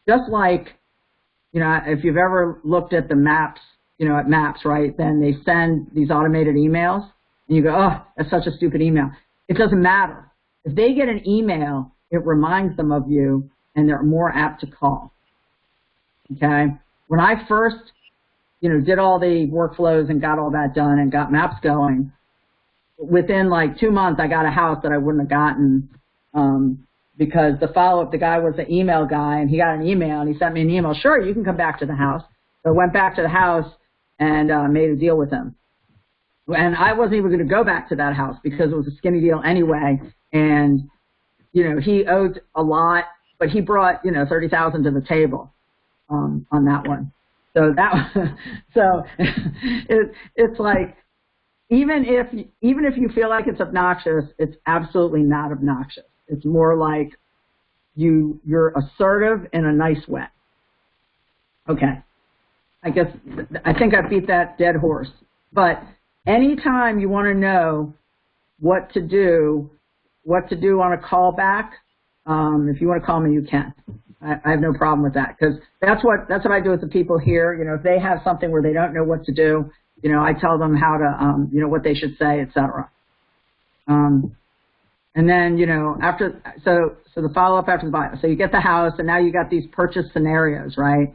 Just like if you've ever looked at the maps, at maps, right, then they send these automated emails, and you go, oh, that's such a stupid email. It doesn't matter. If they get an email, it reminds them of you, and they're more apt to call. Okay? When I first, did all the workflows and got all that done and got maps going, within like 2 months, I got a house that I wouldn't have gotten because the follow-up, the guy was the email guy, and he got an email, and he sent me an email. Sure, you can come back to the house. So I went back to the house and made a deal with him. And I wasn't even going to go back to that house because it was a skinny deal anyway. And, he owed a lot, but he brought, $30,000 to the table on that one. So it's like, even if you feel like it's obnoxious, it's absolutely not obnoxious. It's more like you're assertive in a nice way. Okay. I think I beat that dead horse. But anytime you want to know what to do on a callback, if you want to call me, you can. I have no problem with that because that's what I do with the people here. If they have something where they don't know what to do, I tell them how to, what they should say, etc. And then, so the follow-up after the buy. So you get the house, and now you got these purchase scenarios, right?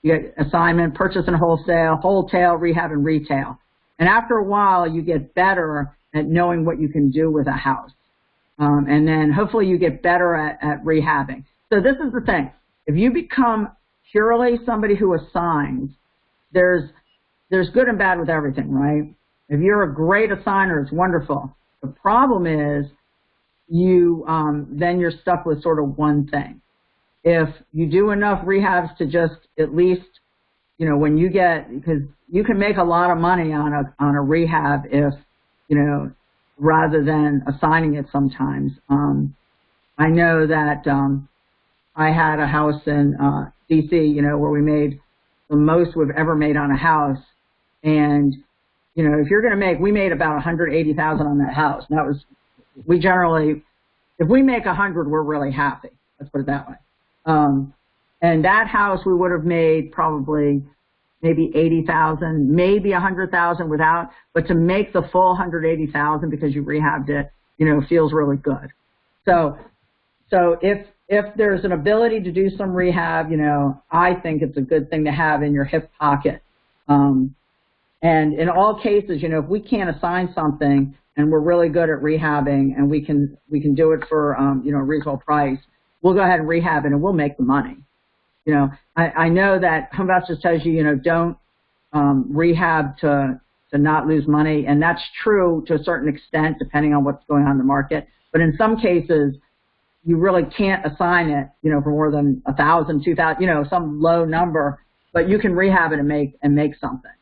You get assignment, purchase and wholesale, rehab, and retail. And after a while, you get better at knowing what you can do with a house. And then hopefully you get better at rehabbing. So this is the thing. If you become purely somebody who assigns, there's good and bad with everything, right? If you're a great assigner, it's wonderful. The problem is then you're stuck with sort of one thing. If you do enough rehabs to just at least, when you get, because you can make a lot of money on a rehab if, rather than assigning it sometimes. I know that I had a house in D.C., where we made the most we've ever made on a house. And, if you're going to we made about $180,000 on that house. And that was, we generally, if we make 100, we're really happy. Let's put it that way. And that house we would have made probably maybe 80,000, maybe 100,000 without, but to make the full 180,000 because you rehabbed it, feels really good. So if there's an ability to do some rehab, I think it's a good thing to have in your hip pocket. And in all cases, if we can't assign something and we're really good at rehabbing and we can do it for, a reasonable price, we'll go ahead and rehab it and we'll make the money. I know that HomeVestors tells you, don't rehab to not lose money, and that's true to a certain extent depending on what's going on in the market. But in some cases, you really can't assign it, for more than 1,000, 2,000, some low number, but you can rehab it and make something.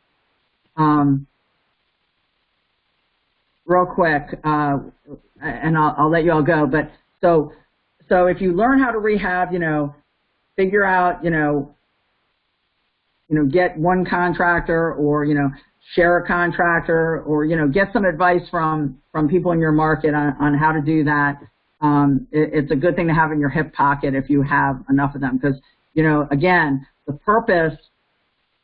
Real quick, and I'll let you all go, but so if you learn how to rehab, figure out, get one contractor or, share a contractor or, get some advice from people in your market on how to do that. It's a good thing to have in your hip pocket if you have enough of them because, again, the purpose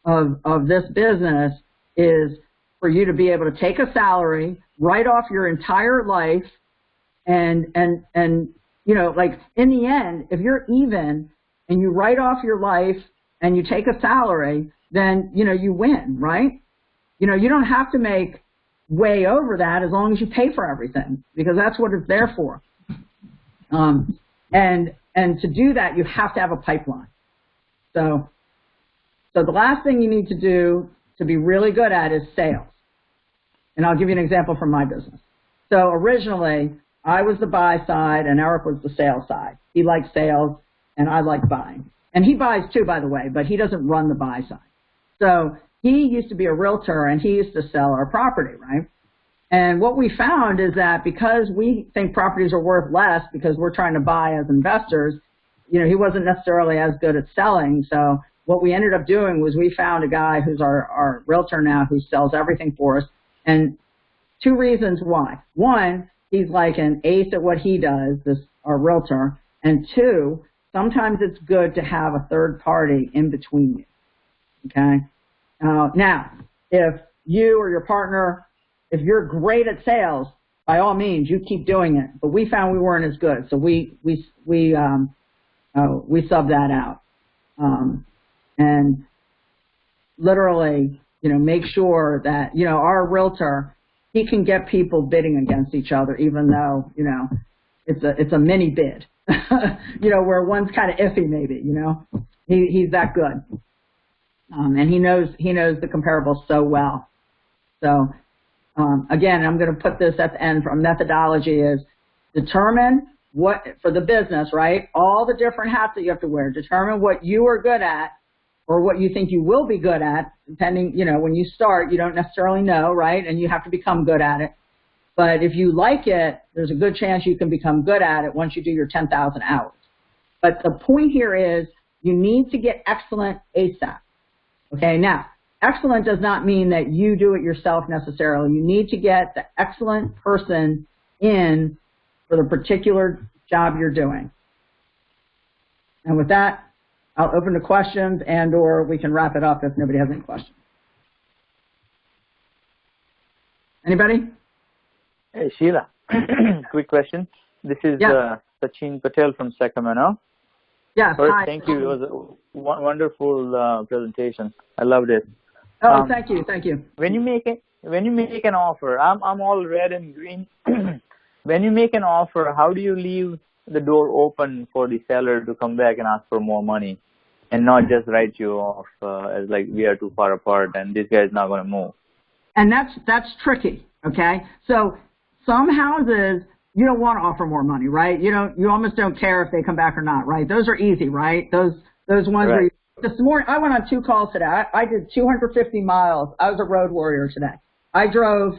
of this business is for you to be able to take a salary, write off your entire life, and like in the end, if you're even and you write off your life and you take a salary, then, you win, right? You don't have to make way over that as long as you pay for everything because that's what it's there for. And to do that, you have to have a pipeline. So the last thing you need to do to be really good at is sales. And I'll give you an example from my business. So originally, I was the buy side and Eric was the sales side. He liked sales and I like buying. And he buys too, by the way, but he doesn't run the buy side. So he used to be a realtor and he used to sell our property, right? And what we found is that because we think properties are worth less because we're trying to buy as investors, he wasn't necessarily as good at selling. So what we ended up doing was we found a guy who's our realtor now who sells everything for us. And two reasons why. One, he's like an ace at what he does, our realtor. And two, sometimes it's good to have a third party in between you, okay? Now, if you or your partner, if you're great at sales, by all means, you keep doing it. But we found we weren't as good, so we subbed that out. And literally, make sure that, our realtor, he can get people bidding against each other, even though, it's a mini bid, where one's kind of iffy maybe, he's that good. And he knows the comparables so well. So, again, I'm going to put this at the end from methodology is determine what, for the business, right? All the different hats that you have to wear. Determine what you are good at or what you think you will be good at, depending, when you start, you don't necessarily know, right? And you have to become good at it. But if you like it, there's a good chance you can become good at it once you do your 10,000 hours. But the point here is you need to get excellent ASAP. Okay, now, excellent does not mean that you do it yourself necessarily. You need to get the excellent person in for the particular job you're doing. And with that, I'll open to questions and or we can wrap it up if nobody has any questions. Anybody? Hey, Sheila, quick question. This is Sachin Patel from Sacramento. Yes, First, hi. thank you. It was a wonderful presentation. I loved it. Oh, thank you, thank you. When you make an offer, I'm all red and green. When you make an offer, how do you leave the door open for the seller to come back and ask for more money, and not just write you off as like we are too far apart and this guy is not going to move? And that's tricky. Okay, so some houses, you don't want to offer more money, right? You almost don't care if they come back or not, right? Those are easy, right? Those ones where this morning, I went on 2 calls today. I did 250 miles. I was a road warrior today. I drove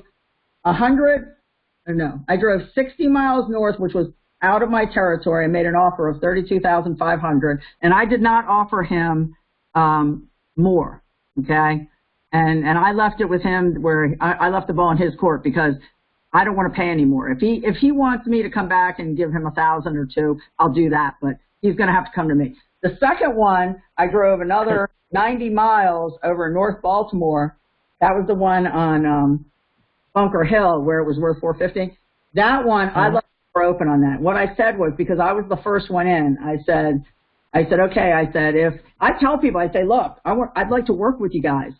60 miles north, which was out of my territory, and made an offer of $32,500, and I did not offer him more, okay? And I left it with him where I left the ball in his court because I don't want to pay anymore. If he wants me to come back and give him 1,000 or 2, I'll do that, but he's going to have to come to me. The second one, I drove another 90 miles over North Baltimore. That was the one on Bunker Hill where it was worth $450. That one, I left the door open on that. What I said was, because I was the first one in, I said, okay, I said, if I tell people, I say, look, I'd like to work with you guys.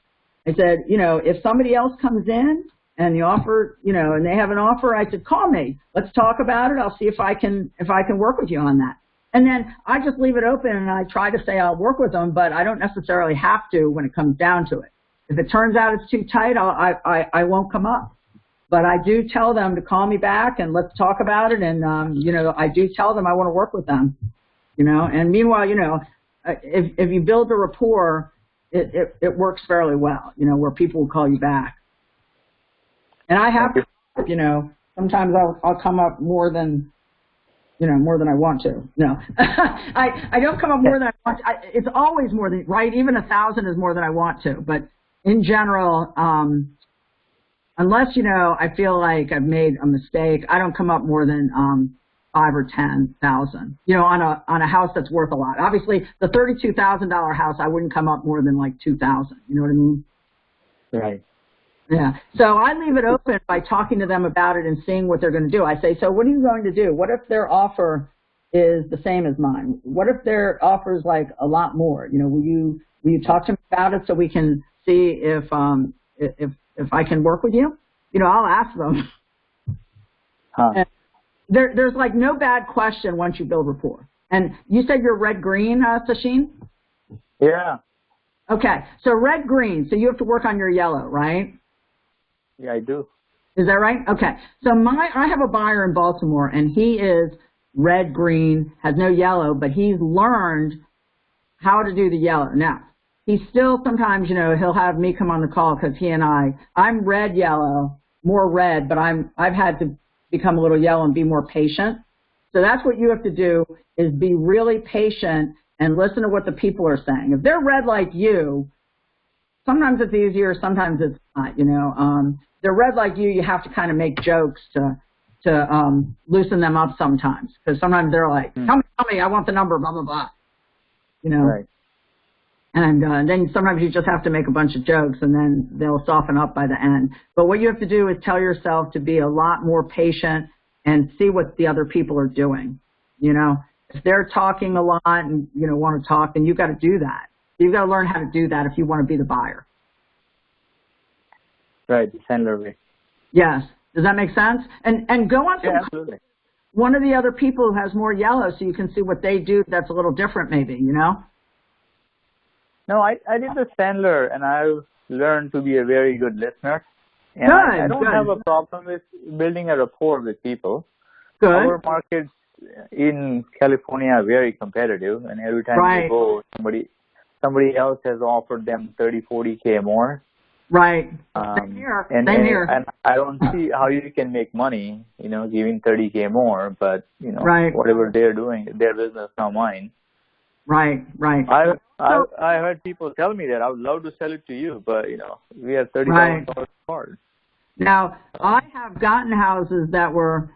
I said, if somebody else comes in and the offer, and they have an offer, I said, call me. Let's talk about it. I'll see if I can work with you on that. And then I just leave it open and I try to say I'll work with them, but I don't necessarily have to when it comes down to it. If it turns out it's too tight, I won't come up. But I do tell them to call me back and let's talk about it. And, I do tell them I want to work with them, And meanwhile, if you build a rapport, it works fairly well, where people will call you back. And I have, sometimes I'll come up more than I want to. No, I don't come up more than I want to. It's always more than, right? Even 1,000 is more than I want to. But in general, unless, I feel like I've made a mistake, I don't come up more than 5 or 10,000, on a house that's worth a lot. Obviously, the $32,000 house, I wouldn't come up more than like 2,000. You know what I mean? Right. Yeah. So I leave it open by talking to them about it and seeing what they're going to do. I say, so what are you going to do? What if their offer is the same as mine? What if their offer is like a lot more? Will you talk to me about it so we can see if I can work with you? I'll ask them. Huh. There's like no bad question once you build rapport. And you said you're red-green, Sachin? Yeah. Okay. So red-green. So you have to work on your yellow, right? Yeah, I do. Is that right? Okay. So I have a buyer in Baltimore, and he is red-green, has no yellow, but he's learned how to do the yellow. Now, he still sometimes, he'll have me come on the call because I'm red-yellow, more red, but I've had to become a little yellow and be more patient. So that's what you have to do, is be really patient and listen to what the people are saying. If they're red like you, sometimes it's easier, sometimes it's not, They're red like you have to kind of make jokes to loosen them up sometimes, because sometimes they're like, tell me, I want the number, blah, blah, blah. You know? Right. And then sometimes you just have to make a bunch of jokes, and then they'll soften up by the end. But what you have to do is tell yourself to be a lot more patient and see what the other people are doing. You know, if they're talking a lot and, you know, want to talk, then you've got to do that. You've got to learn how to do that if you want to be the buyer. Right, the Sandler way. Yes. Does that make sense? And go on. Yeah, absolutely. One of the other people who has more yellow, so you can see what they do that's a little different maybe, you know? No, I did the Sandler, and I've learned to be a very good listener. And Good, I don't have a problem with building a rapport with people. Good. Our markets in California are very competitive, and every time you go, somebody else has offered them 30, 40K more. Right. Same here. And I don't see how you can make money, you know, giving 30K more, but, you know, whatever they're doing, their business, not mine. Right. I heard people tell me that I would love to sell it to you, but, you know, we have $30,000 apart. Now, I have gotten houses that were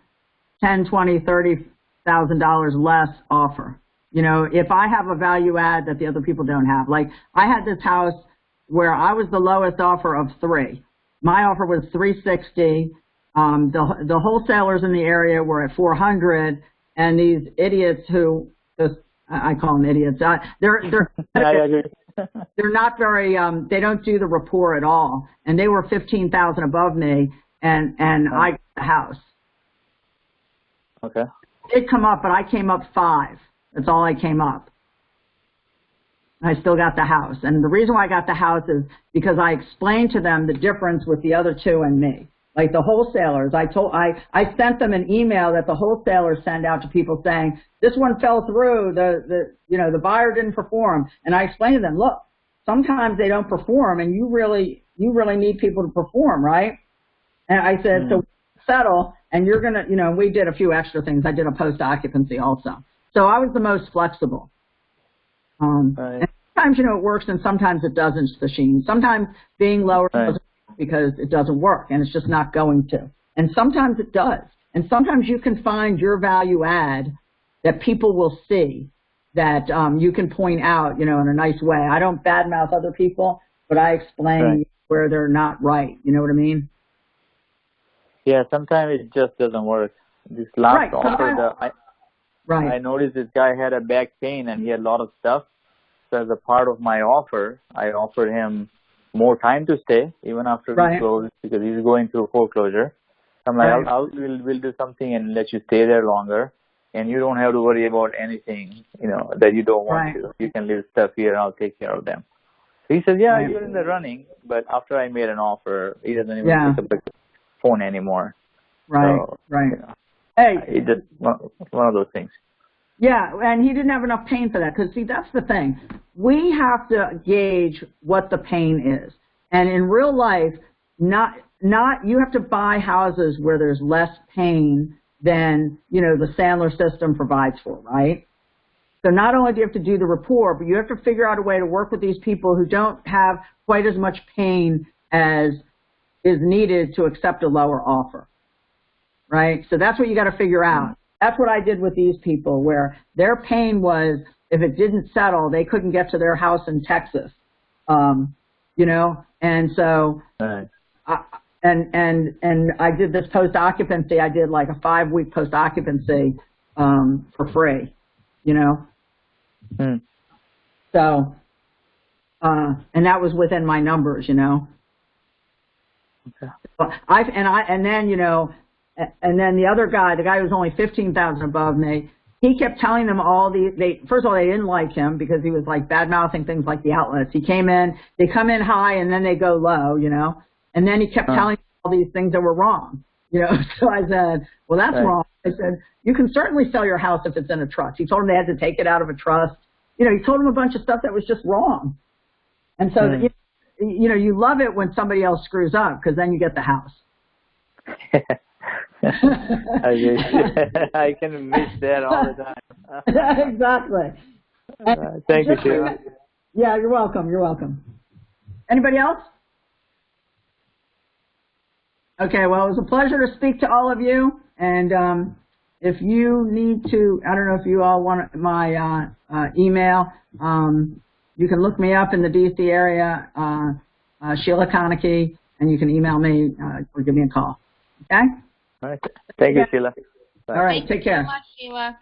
$10,000, $20,000, $30,000 less offer. You know, if I have a value add that the other people don't have. Like, I had this house where I was the lowest offer of 3. My offer was $360. The wholesalers in the area were at $400, and these idiots who just, I call them idiots. They're not very. They don't do the rapport at all, and they were 15,000 above me, and I got the house. Okay. It did come up, but I came up 5. That's all I came up. I still got the house, and the reason why I got the house is because I explained to them the difference with the other 2 and me. Like the wholesalers, I sent them an email that the wholesalers send out to people saying, this one fell through, the buyer didn't perform. And I explained to them, look, sometimes they don't perform, and you really need people to perform, right? And I said, so settle, and you're going to, you know, we did a few extra things. I did a post-occupancy also. So I was the most flexible. And sometimes, you know, it works, and sometimes it doesn't, Sheen. Sometimes being lower doesn't work because it doesn't work, and it's just not going to. And sometimes it does. And sometimes you can find your value add that people will see, that you can point out, you know, in a nice way. I don't badmouth other people, but I explain where they're not right. You know what I mean? Yeah, sometimes it just doesn't work. This last offer, I noticed this guy had a back pain, and he had a lot of stuff. So as a part of my offer, I offered him more time to stay, even after we closed, because he's going through foreclosure. I'm like, we'll do something and let you stay there longer, and you don't have to worry about anything, you know, that you don't want to. You can leave stuff here, and I'll take care of them. So he says, you're in the running, but after I made an offer, he doesn't even pick up the phone anymore. Right, so, you know, it's just one of those things. Yeah, and he didn't have enough pain for that, because, see, that's the thing. We have to gauge what the pain is. And in real life, you have to buy houses where there's less pain than, you know, the Sandler system provides for, right? So not only do you have to do the rapport, but you have to figure out a way to work with these people who don't have quite as much pain as is needed to accept a lower offer, right? So that's what you got to figure out. That's what I did with these people, where their pain was, if it didn't settle, they couldn't get to their house in Texas, you know. And so, and I did this post-occupancy. I did like a 5-week post-occupancy for free, you know. So, and that was within my numbers, you know. Okay. And then, you know. And then the other guy, the guy who was only 15,000 above me, he kept telling them first of all, they didn't like him because he was like bad-mouthing things like the outlets. He came in, they come in high and then they go low, you know. And then he kept telling them all these things that were wrong, you know. So I said, well, that's wrong. I said, you can certainly sell your house if it's in a trust. He told them they had to take it out of a trust. You know, he told them a bunch of stuff that was just wrong. And so, you know, you love it when somebody else screws up because then you get the house. I can miss that all the time. Exactly. Thank you, Sheila. Yeah, you're welcome. You're welcome. Anybody else? Okay, well, it was a pleasure to speak to all of you, And if you need to, I don't know if you all want my email. You can look me up in the DC area, Sheila Konecke, and you can email me or give me a call. Okay? All right. Thank you, Sheila. Bye. All right. Thank Take care. you so much, Sheila.